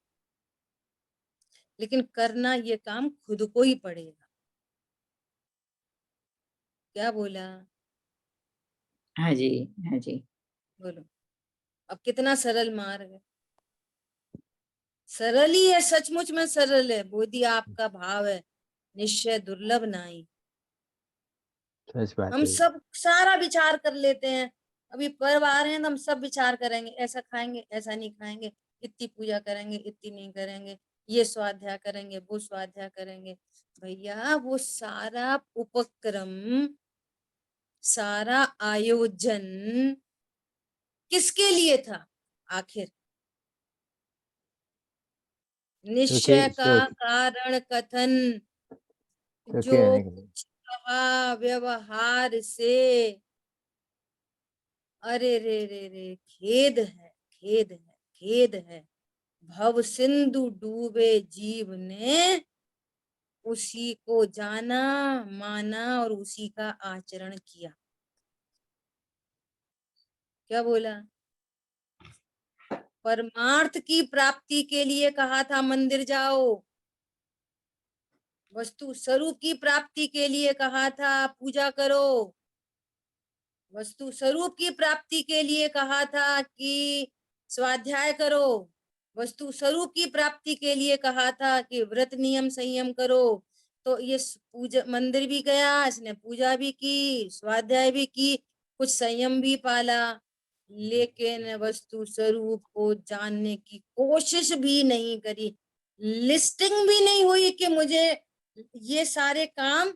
Speaker 1: लेकिन करना ये काम खुद को ही पड़ेगा। क्या बोला?
Speaker 4: हाँ जी, हाँ जी,
Speaker 1: बोलो, अब कितना सरल मार्ग है। सरल ही है, सचमुच में सरल है। बोधी आपका भाव है, निश्चय दुर्लभ नहीं।
Speaker 2: सच बात
Speaker 1: हम
Speaker 2: है।
Speaker 1: सब सारा विचार कर लेते हैं। अभी पर्व आ रहे हैं तो हम सब विचार करेंगे, ऐसा खाएंगे, ऐसा नहीं खाएंगे, इतनी पूजा करेंगे, इतनी नहीं करेंगे, ये स्वाध्याय करेंगे, वो स्वाध्याय करेंगे। भैया वो सारा उपक्रम, सारा आयोजन किसके लिए था आखिर? निश्चय का
Speaker 2: सुखी
Speaker 1: कारण कथन
Speaker 2: सुखी
Speaker 1: जो
Speaker 2: रहने के लिए।
Speaker 1: कुछ कहा व्यवहार से, अरे रे रे रे, खेद है, खेद है, खेद है। भव सिंधु डूबे जीव ने उसी को जाना, माना और उसी का आचरण किया। क्या बोला? परमार्थ की प्राप्ति के लिए कहा था मंदिर जाओ, वस्तु स्वरूप की प्राप्ति के लिए कहा था पूजा करो, वस्तु स्वरूप की प्राप्ति के लिए कहा था कि स्वाध्याय करो, वस्तु स्वरूप की प्राप्ति के लिए कहा था कि व्रत नियम संयम करो। तो ये पूजा, मंदिर भी गया, इसने पूजा भी की, स्वाध्याय भी की, कुछ संयम भी पाला, लेकिन वस्तु स्वरूप को जानने की कोशिश भी नहीं करी। लिस्टिंग भी नहीं हुई कि मुझे ये सारे काम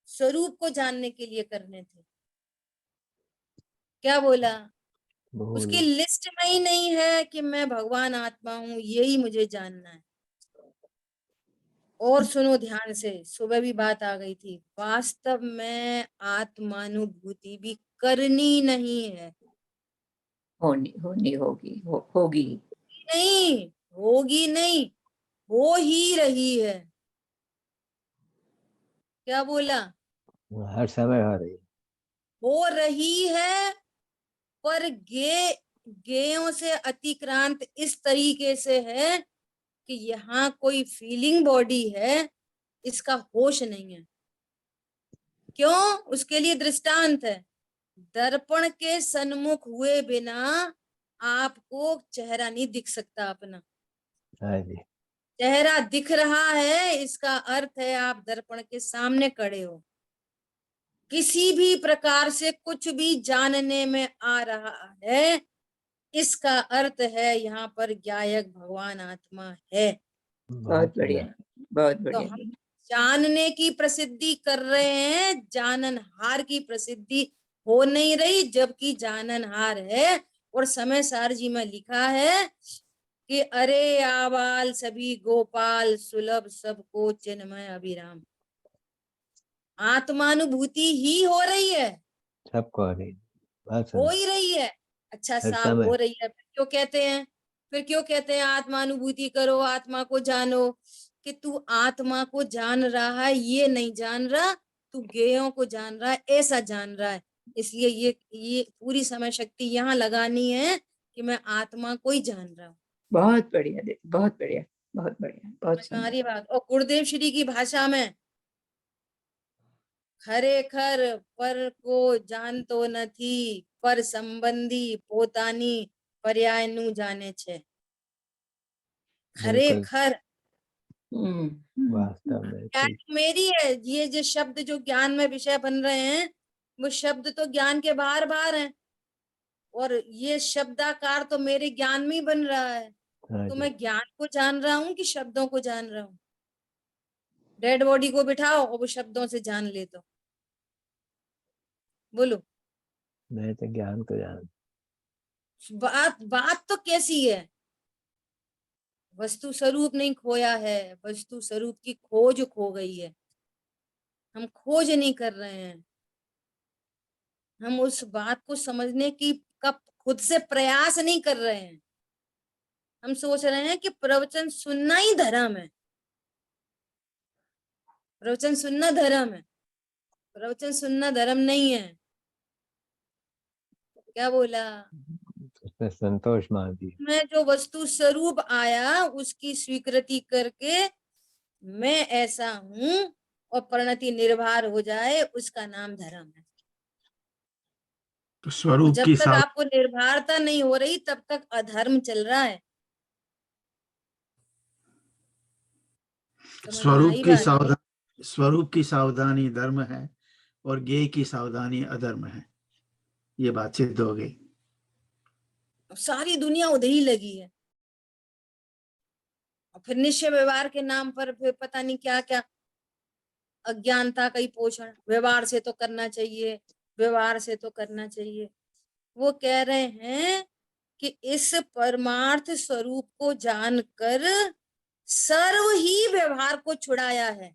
Speaker 1: स्वरूप को जानने के लिए करने थे। क्या बोला? उसकी
Speaker 2: भूल
Speaker 1: लिस्ट में ही नहीं है कि मैं भगवान आत्मा हूँ, यही मुझे जानना है। और सुनो ध्यान से, सुबह भी बात आ गई थी, वास्तव में आत्मानुभूति भी करनी नहीं है।
Speaker 4: होनी होनी होगी होगी
Speaker 1: नहीं होगी, नहीं हो ही रही है। क्या बोला?
Speaker 2: हर समय हो रही है।
Speaker 1: हो रही है, पर गेयों से अतिक्रांत इस तरीके से है कि यहाँ कोई फीलिंग बॉडी है, इसका होश नहीं है। क्यों? उसके लिए दृष्टांत है। दर्पण के सन्मुख हुए बिना आपको चेहरा नहीं दिख सकता अपना।
Speaker 2: हाँ जी।
Speaker 1: चेहरा दिख रहा है, इसका अर्थ है आप दर्पण के सामने खड़े हो। किसी भी प्रकार से कुछ भी जानने में आ रहा है, इसका अर्थ है यहाँ पर ज्ञायक भगवान आत्मा है।
Speaker 4: बहुत बढ़िया बहुत
Speaker 1: तो
Speaker 4: बढ़िया
Speaker 1: हम
Speaker 4: जी।
Speaker 1: जानने की प्रसिद्धि कर रहे हैं, जाननहार की प्रसिद्धि हो नहीं रही, जबकि जाननहार है। और समय सार जी में लिखा है कि अरे आबाल सभी गोपाल, सुलभ सबको चिन्मय अभिराम। आत्मानुभूति ही हो रही है,
Speaker 2: सबको हो रही है। बात
Speaker 1: हो
Speaker 2: सुनो,
Speaker 1: ही रही है। अच्छा
Speaker 2: हर
Speaker 1: साहब, हो
Speaker 2: समय।
Speaker 1: रही है, फिर क्यों कहते हैं आत्मानुभूति करो, आत्मा को जानो? कि तू आत्मा को जान रहा है, ये नहीं जान रहा, तू गेयों को जान रहा है, ऐसा जान रहा है। इसलिए ये पूरी समय शक्ति यहाँ लगानी है कि मैं आत्मा को ही जान रहा हूँ।
Speaker 4: बहुत बढ़िया दीदी, बहुत बढ़िया बहुत बढ़िया, बहुत
Speaker 1: समझ में आ रही
Speaker 4: सुंदर।
Speaker 1: बात? और गुरुदेव श्री की भाषा में, खरेखर पर को जानतो નથી, पर संबंधी પોતાની પર્યાયનું જાણે છે।
Speaker 2: बिल्कुल
Speaker 1: खरेखर
Speaker 2: वास्तव में
Speaker 1: क्या
Speaker 2: ठीक।
Speaker 1: मेरी है, ये जो शब्द जो ज्ञान में विषय बन रहे हैं, वो शब्द तो ज्ञान के बाहर बाहर हैं, और ये शब्दाकार तो मेरे ज्ञान में ही बन रहा है।
Speaker 2: हाँ
Speaker 1: तो
Speaker 2: जी।
Speaker 1: मैं ज्ञान को जान रहा हूँ कि शब्दों को जान रहा हूँ? डेड बॉडी को बिठाओ और वो शब्दों से जान ले तो बोलो।
Speaker 2: मैं तो ज्ञान को जान।
Speaker 1: बात तो कैसी है? वस्तु स्वरूप नहीं खोया है, वस्तु स्वरूप की खोज खो गई है। हम खोज नहीं कर रहे हैं, हम उस बात को समझने की का खुद से प्रयास नहीं कर रहे हैं। हम सोच रहे हैं कि प्रवचन सुनना ही धर्म है, प्रवचन सुनना धर्म है। प्रवचन सुनना धर्म नहीं है। क्या बोला?
Speaker 2: उसमें संतोष मान दी।
Speaker 1: मैं जो वस्तु स्वरूप आया उसकी स्वीकृति करके मैं ऐसा हूं और परिणति निर्भर हो जाए, उसका नाम धर्म है।
Speaker 5: तो
Speaker 1: और
Speaker 5: स्वरूप
Speaker 1: जब
Speaker 5: की
Speaker 1: तक आपको निर्भरता नहीं हो रही, तब तक अधर्म चल रहा है। समझ में आई बात?
Speaker 5: स्वरूप की सावधानी धर्म है और ज्ञेय की सावधानी अधर्म है। ये बात सिद्ध हो गई।
Speaker 1: सारी दुनिया उधर ही लगी है, और फिर निश्चय व्यवहार के नाम पर फिर पता नहीं क्या क्या अज्ञानता का ही पोषण। व्यवहार से तो करना चाहिए, व्यवहार से तो करना चाहिए। वो कह रहे हैं कि इस परमार्थ स्वरूप को जानकर सर्व ही व्यवहार को छुड़ाया है।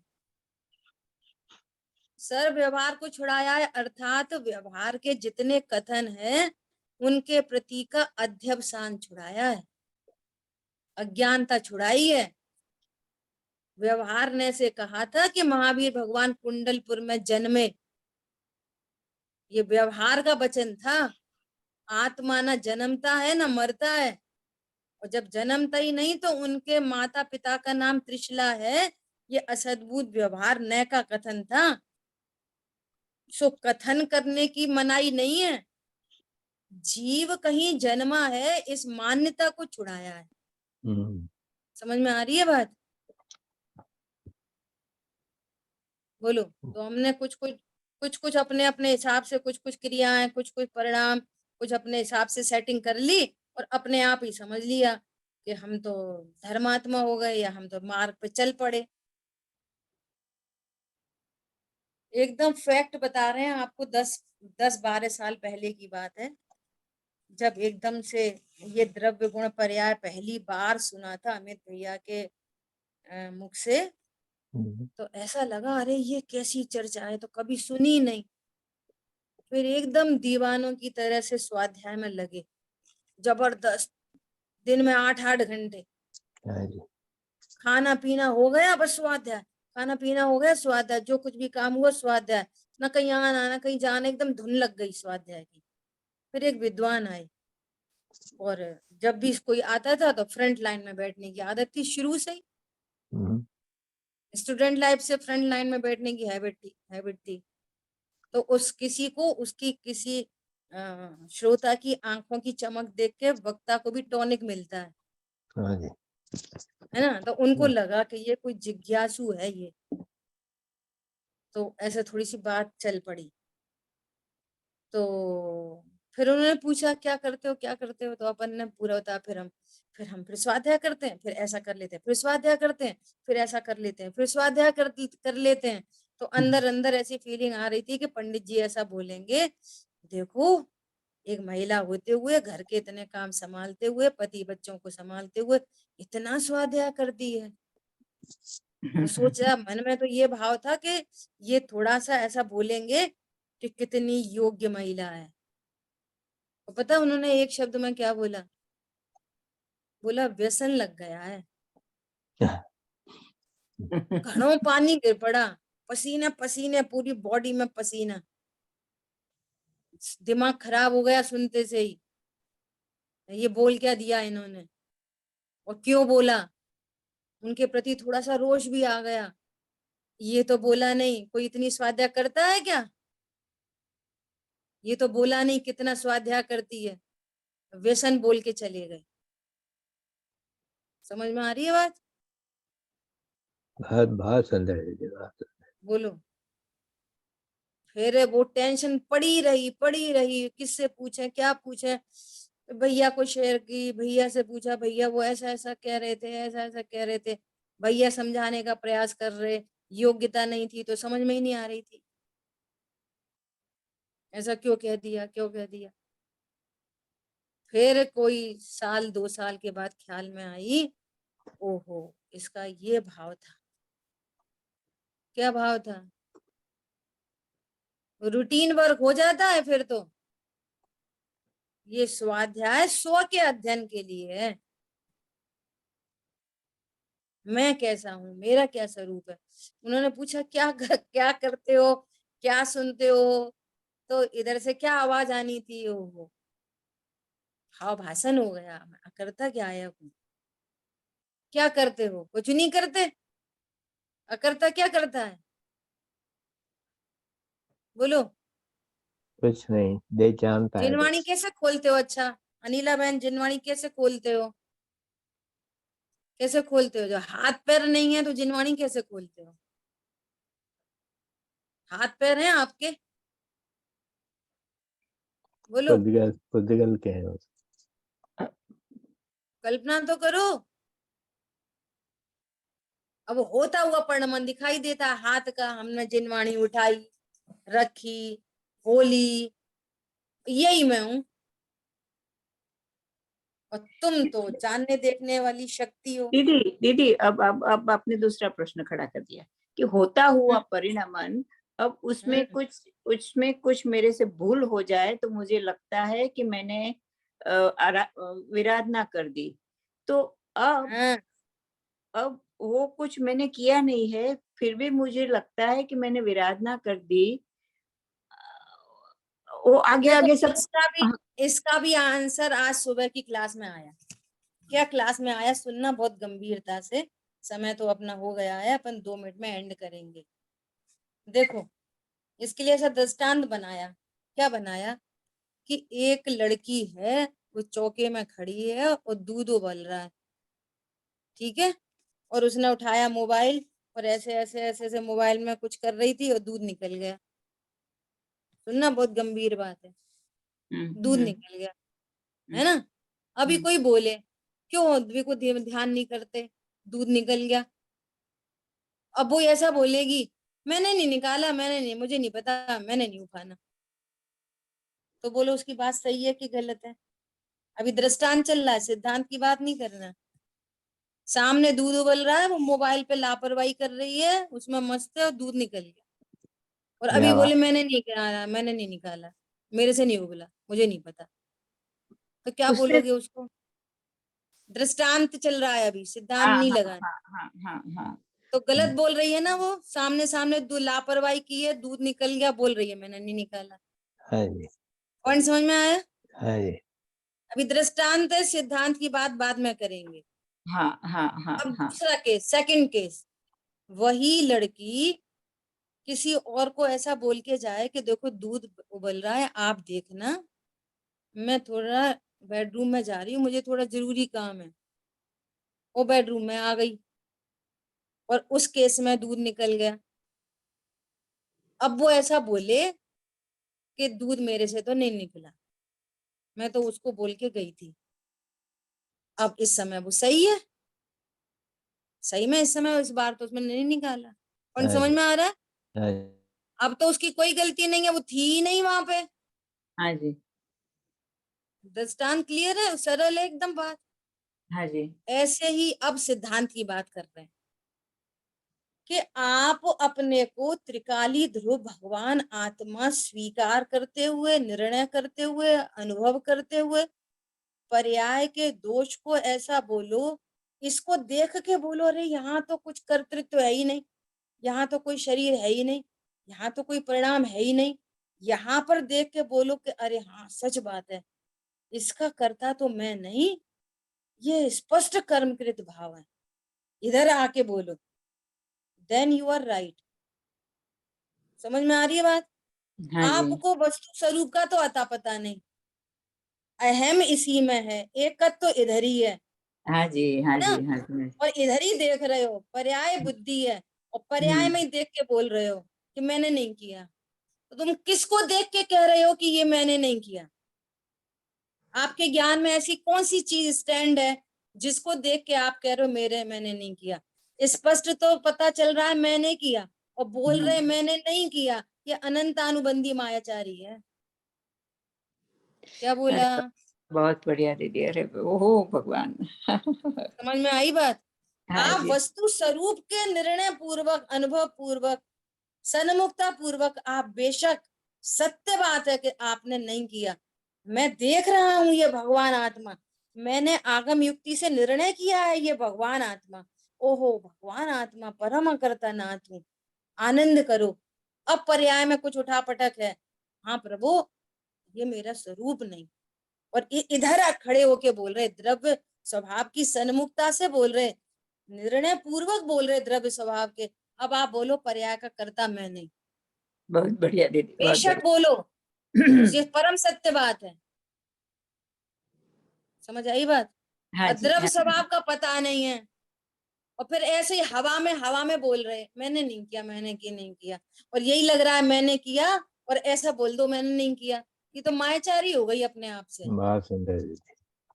Speaker 1: सर्व व्यवहार को छुड़ाया है, अर्थात व्यवहार के जितने कथन हैं उनके प्रति का अध्यवसान छुड़ाया है, अज्ञानता छुड़ाई है। व्यवहार ने से कहा था कि महावीर भगवान कुंडलपुर में जन्मे, ये व्यवहार का वचन था। आत्मा ना जन्मता है ना मरता है, और जब जन्मता ही नहीं तो उनके माता पिता का नाम त्रिशला है। ये असद्भुत व्यवहार न का कथन था। सो कथन करने की मनाही नहीं है, जीव कहीं जन्मा है इस मान्यता को छुड़ाया है। समझ में आ रही है बात? बोलो। तो हमने कुछ अपने अपने हिसाब से कुछ क्रियाएं, कुछ परिणाम, कुछ अपने हिसाब से सेटिंग कर ली, और अपने आप ही समझ लिया कि हम तो धर्मात्मा हो गए, या हम तो मार्ग पे चल पड़े। एकदम फैक्ट बता रहे हैं आपको, 10-12 साल पहले की बात है। जब एकदम से ये द्रव्य गुण पर्याय पहली बार सुना था अमित भैया के मुख से, तो ऐसा लगा अरे ये कैसी चर्चा है, तो कभी सुनी नहीं। फिर एकदम दीवानों की तरह से स्वाध्याय में लगे, जबरदस्त, दिन में 8-8 घंटे।
Speaker 2: हाँ जी।
Speaker 1: खाना पीना हो गया, बस स्वाध्याय, खाना पीना हो गया, स्वाध्याय, जो कुछ भी काम हुआ स्वाध्याय, ना कहीं आना ना कहीं जाना, एकदम धुन लग गई स्वाध्याय की। फिर एक विद्वान आए, और जब भी कोई आता था तो फ्रंट लाइन में बैठने की आदत थी शुरू से ही, स्टूडेंट लाइफ से फ्रंट लाइन में बैठने की हैबिट थी। तो उस किसी को उसकी किसी श्रोता की आंखों की चमक देख के वक्ता को भी टॉनिक मिलता
Speaker 2: हाँ जी।
Speaker 1: है ना। तो उनको लगा कि ये कोई जिज्ञासु है ये, तो ऐसे थोड़ी सी बात चल पड़ी। तो फिर उन्होंने पूछा क्या करते हो क्या करते हो, तो अपन ने पूरा बताया। फिर स्वाध्याय करते हैं, फिर ऐसा कर लेते हैं, फिर स्वाध्याय करते हैं, फिर ऐसा कर लेते हैं, फिर स्वाध्याय कर लेते हैं। तो अंदर अंदर ऐसी फीलिंग आ रही थी कि पंडित जी ऐसा बोलेंगे, देखो एक महिला होते हुए, घर के इतने काम संभालते हुए, पति बच्चों को संभालते हुए इतना स्वाध्याय करती है। तो सोचा मन में, तो ये भाव था कि ये थोड़ा सा ऐसा बोलेंगे कि कितनी योग्य महिला है। तो पता उन्होंने एक शब्द में क्या बोला? बोला व्यसन लग गया है। घड़ों पानी गिर पड़ा, पसीने पसीने, पूरी बॉडी में पसीना, दिमाग खराब हो गया सुनते से ही। ये बोल क्या दिया इन्होंने, और क्यों बोला? उनके प्रति थोड़ा सा रोष भी आ गया। ये तो बोला नहीं कोई इतनी स्वाध्याय करता है क्या, ये तो बोला नहीं कितना स्वाध्याय करती है, व्यसन बोल के चले गए। समझ में आ रही है बात?
Speaker 2: बहुत बहुत सुंदर है जी, बहुत सुंदर।
Speaker 1: बोलो। फिर वो टेंशन पड़ी रही, किससे पूछे क्या पूछे। भैया को शेयर की, भैया से पूछा, भैया वो ऐसा ऐसा कह रहे थे, ऐसा ऐसा कह रहे थे। भैया समझाने का प्रयास कर रहे, योग्यता नहीं थी तो समझ में ही नहीं आ रही थी, ऐसा क्यों कह दिया क्यों कह दिया। फिर कोई 1-2 साल के बाद ख्याल में आई, ओहो इसका ये भाव था। क्या भाव था? रूटीन वर्क हो जाता है फिर तो। ये स्वाध्याय स्व के अध्ययन के लिए है। मैं कैसा हूँ, मेरा क्या स्वरूप है। उन्होंने पूछा क्या करते हो, क्या सुनते हो, तो इधर से क्या आवाज आनी थी, ओहो भाव भाषण हो गया। मैं करता क्या आया हूँ, क्या करते हो, कुछ नहीं करते, अकर्ता क्या करता है, बोलो।
Speaker 2: कुछ नहीं, दे जानता है
Speaker 1: जिनवाणी
Speaker 2: बस।
Speaker 1: कैसे खोलते हो? अच्छा अनिला बहन, जिनवाणी कैसे खोलते हो? कैसे खोलते हो? जो हाथ पैर नहीं है तो जिनवाणी कैसे खोलते हो? हाथ पैर हैं आपके, बोलो।
Speaker 2: पुद्गल के हैं।
Speaker 1: कल्पना तो करो। अब होता हुआ परिणमन दिखाई देता है हाथ का, हमने जिनवाणी उठाई, रखी, खोली, यही मैं हूं। और तुम तो जानने देखने वाली शक्ति हो।
Speaker 4: दीदी दीदी अब आपने दूसरा प्रश्न खड़ा कर दिया कि होता हुआ परिणमन, अब उसमें कुछ मेरे से भूल हो जाए तो मुझे लगता है कि मैंने विराधना कर दी। तो
Speaker 1: हाँ,
Speaker 4: अब वो कुछ मैंने किया नहीं है, फिर भी मुझे लगता है कि मैंने विराधना कर दी। वो आगे
Speaker 1: देखो
Speaker 4: आगे सब
Speaker 1: इसका भी आंसर आज सुबह की क्लास में आया। क्या क्लास में आया सुनना बहुत गंभीरता से। समय तो अपना हो गया है, अपन 2 मिनट में एंड करेंगे। देखो इसके लिए ऐसा दृष्टांत बनाया। क्या बनाया कि एक लड़की है, वो चौके में खड़ी है और दूध उबल रहा है, ठीक है। और उसने उठाया मोबाइल और ऐसे ऐसे ऐसे ऐसे मोबाइल में कुछ कर रही थी और दूध निकल गया। सुनना बहुत गंभीर बात है, दूध निकल गया, है ना। अभी कोई बोले क्यों अद्वी को ध्यान नहीं करते, दूध निकल गया। अब वो ऐसा बोलेगी मैंने नहीं निकाला, मैंने नहीं, मुझे नहीं पता, मैंने नहीं उठाना। तो बोलो उसकी बात सही है कि गलत है? अभी दृष्टांत चल रहा है, सिद्धांत की बात नहीं करना। सामने दूध उबल रहा है, वो मोबाइल पे लापरवाही कर रही है, उसमें मस्त है और दूध निकल गया, और अभी
Speaker 2: क्या
Speaker 1: बोले
Speaker 2: बात,
Speaker 1: मैंने नहीं निकाला, मैंने नहीं निकाला, मेरे से नहीं उबला, मुझे नहीं पता, तो क्या
Speaker 4: उससे
Speaker 1: बोलोगे उसको? दृष्टांत चल रहा है अभी, सिद्धांत
Speaker 4: हाँ
Speaker 1: नहीं
Speaker 4: हाँ
Speaker 1: लगाना।
Speaker 4: हाँ हाँ हाँ
Speaker 1: तो गलत बोल रही है ना, वो सामने सामने लापरवाही की है, दूध निकल गया, बोल रही है मैंने नहीं निकाला।
Speaker 2: हाँ जी,
Speaker 1: पॉइंट समझ में आया?
Speaker 2: हाँ जी,
Speaker 1: अभी दृष्टांत है, सिद्धांत की बात बाद में करेंगे।
Speaker 4: हाँ हाँ हाँ
Speaker 1: अब
Speaker 4: हाँ
Speaker 1: दूसरा केस, सेकंड केस, वही लड़की किसी और को ऐसा बोल के जाए कि देखो दूध उबल रहा है, आप देखना, मैं थोड़ा बेडरूम में जा रही हूँ, मुझे थोड़ा जरूरी काम है। वो बेडरूम में आ गई और उस केस में दूध निकल गया। अब वो ऐसा बोले कि दूध मेरे से तो नहीं निकला, मैं तो उसको बोल के गई थी। अब इस समय वो सही है, सही में इस समय इस बार तो उसमें नहीं निकाला। और
Speaker 2: हाँ
Speaker 1: समझ
Speaker 2: जी,
Speaker 1: में आ रहा है?
Speaker 2: हाँ जी,
Speaker 1: अब तो उसकी कोई गलती नहीं है, वो थी ही नहीं वहां पे।
Speaker 4: हाँ जी
Speaker 1: दृष्टांत क्लियर है, सरल है एकदम बात।
Speaker 4: हाँ जी
Speaker 1: ऐसे ही अब सिद्धांत की बात कर रहे हैं कि आप अपने को त्रिकाली ध्रुव भगवान आत्मा स्वीकार करते हुए, निर्णय करते हुए, अनुभव करते हुए, पर्याय के दोष को ऐसा बोलो, इसको देख के बोलो, अरे यहाँ तो कुछ कर्तृत्व है ही नहीं, यहाँ तो कोई शरीर है ही नहीं, यहाँ तो कोई परिणाम है ही नहीं। यहाँ पर देख के बोलो कि अरे हाँ सच बात है, इसका कर्ता तो मैं नहीं, ये स्पष्ट कर्मकृत भाव है। इधर आके बोलो, देन यू आर राइट। समझ में आ रही है बात?
Speaker 4: हाँ जी
Speaker 1: आपको वस्तु स्वरूप का तो अता पता नहीं, अहम इसी में है, एकत्व तो इधर ही है
Speaker 4: हाँ जी हाँ
Speaker 1: ना,
Speaker 4: जी हाँ जी
Speaker 1: और इधर ही देख रहे हो, पर्याय बुद्धि है, और पर्याय में ही देख के बोल रहे हो कि मैंने नहीं किया। तो तुम किसको देख के कह रहे हो कि ये मैंने नहीं किया? आपके ज्ञान में ऐसी कौन सी चीज स्टैंड है जिसको देख के आप कह रहे हो मैंने नहीं किया? स्पष्ट तो पता चल रहा है मैंने किया, और बोल रहे मैंने नहीं किया। ये अनंत अनुबंधी मायाचारी है। क्या
Speaker 4: अरे
Speaker 1: बोला?
Speaker 4: बहुत बढ़िया दीदी, अरे ओहो भगवान
Speaker 1: समझ में आई बात?
Speaker 4: हाँ
Speaker 1: आप
Speaker 4: जी
Speaker 1: वस्तु स्वरूप के निर्णय पूर्वक, अनुभव पूर्वक, सन्मुखता पूर्वक आप बेशक, सत्य बात है कि आपने नहीं किया, मैं देख रहा हूं ये भगवान आत्मा, मैंने आगम युक्ति से निर्णय किया है ये भगवान आत्मा, ओहो भगवान आत्मा परम कर्ता नाथ हूं, आनंद करो। अब पर्याय में कुछ उठापटक है, हाँ प्रभु ये मेरा स्वरूप नहीं, और इधर खड़े होके बोल रहे, द्रव्य स्वभाव की सन्मुखता से बोल रहे, निर्णय पूर्वक बोल रहे द्रव्य स्वभाव के। अब आप बोलो पर्याय का कर्ता मैं नहीं,
Speaker 4: बहुत बढ़िया दीदी, बहुत
Speaker 1: बेशक बोलो, ये परम सत्य बात है। समझ आई बात?
Speaker 4: हाँ जी
Speaker 1: अद्रव्य
Speaker 4: हाँ
Speaker 1: स्वभाव का पता नहीं है, और फिर ऐसे ही हवा में बोल रहे मैंने नहीं किया, मैंने की नहीं किया, और यही लग रहा है मैंने किया, और ऐसा बोल दो मैंने नहीं किया। ये तो मायाचारी हो गई अपने आप से।
Speaker 2: बहुत सुंदर दीदी,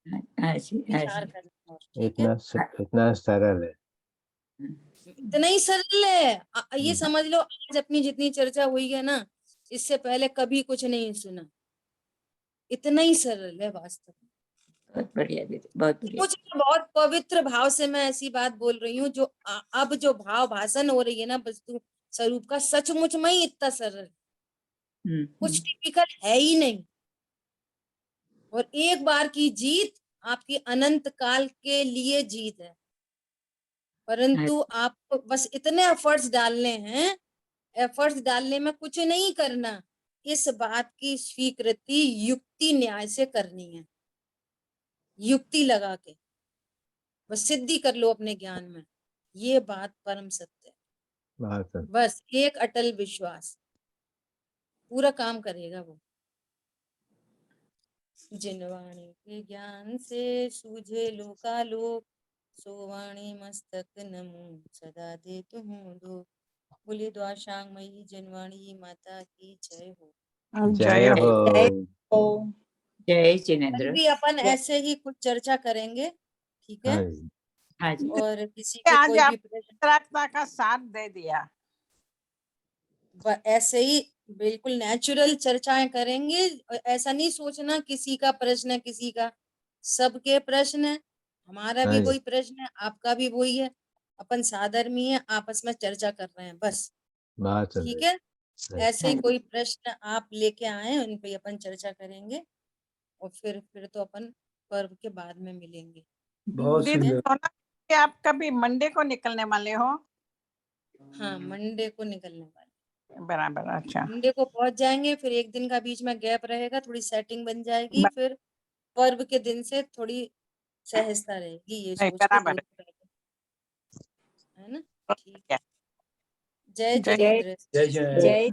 Speaker 4: हाँ जी हाँ
Speaker 1: विचार
Speaker 4: जी
Speaker 1: करना, और ठीक है,
Speaker 2: इतना सरल है।
Speaker 1: इतना ही सरल है। ये
Speaker 2: हम्म,
Speaker 1: समझ लो आज अपनी जितनी चर्चा हुई है ना, इससे पहले कभी कुछ नहीं सुना, इतना ही सरल है वास्तव में।
Speaker 4: बहुत बढ़िया दीदी, बहुत बढ़िया।
Speaker 1: मुझे बहुत पवित्र भाव से मैं ऐसी बात बोल रही हूँ, जो अब जो भाव भाषण हो रही है ना वस्तु स्वरूप का, सचमुच में ही इतना सरल, कुछ टिपिकल है ही नहीं। और एक बार की जीत आपकी अनंत काल के लिए जीत है,
Speaker 4: हाँ
Speaker 1: परंतु आपको बस इतने एफर्ट्स डालने हैं, एफर्ट्स डालने में कुछ नहीं करना, इस बात की स्वीकृति युक्ति न्याय से करनी है, युक्ति लगा के बस सिद्धि कर लो अपने ज्ञान में, ये बात परम सत्य है।
Speaker 2: बहुत सुंदर,
Speaker 1: बस एक अटल विश्वास पूरा काम करेगा वो। जिनवाणी के ज्ञान से सूझे लोकालोक, सोवाणी मस्तक नमो सदा दे तुम दो। बोले द्वाशांग मई जिनवाणी माता की जय हो।
Speaker 2: जय हो।
Speaker 4: जय हो, जय
Speaker 1: कल
Speaker 4: जिनेन्द्र।
Speaker 1: भी अपन ऐसे ही कुछ चर्चा करेंगे, ठीक है?
Speaker 2: हाँ जी,
Speaker 4: हाँ जी
Speaker 1: और किसी के
Speaker 6: आज
Speaker 1: कोई
Speaker 6: आप
Speaker 1: भी प्रश्न,
Speaker 6: प्रार्थना का साथ दे दिया।
Speaker 1: ऐसे ही बिल्कुल नेचुरल चर्चाएं करेंगे, और ऐसा नहीं सोचना किसी का प्रश्न है किसी का, सबके प्रश्न है, हमारा भी
Speaker 2: हाँ जी।
Speaker 1: वही प्रश्न है, आपका भी वही है, अपन साधर्मी है, आपस में चर्चा कर रहे हैं बस।
Speaker 2: बहुत
Speaker 1: ठीक
Speaker 2: सुंदर।
Speaker 1: है,
Speaker 2: हाँ,
Speaker 1: ऐसे ही
Speaker 4: हाँ
Speaker 1: कोई प्रश्न आप लेके आए, उन पे अपन चर्चा करेंगे और फिर तो अपन पर्व के बाद में मिलेंगे।
Speaker 5: बहुत
Speaker 1: ठीक है,
Speaker 6: दीदी
Speaker 5: सुंदर।
Speaker 6: सोना कि आप कभी मंडे को निकलने वाले हो?
Speaker 1: हाँ मंडे को निकलने वाले,
Speaker 6: बराबर, अच्छा।
Speaker 1: मंडे को पहुंच जाएंगे, फिर एक दिन का बीच में गैप रहेगा, थोड़ी सेटिंग बन जाएगी, फिर पर्व के दिन से थोड़ी सहजता रहेगी, ये
Speaker 6: नहीं,
Speaker 1: सोच के
Speaker 6: बराबर
Speaker 1: 2 दिन पहले, है ना?
Speaker 6: है।
Speaker 1: ठीक है, जय
Speaker 6: जय
Speaker 4: जय
Speaker 1: जिनेन्द्र।
Speaker 5: जय जय।
Speaker 4: जय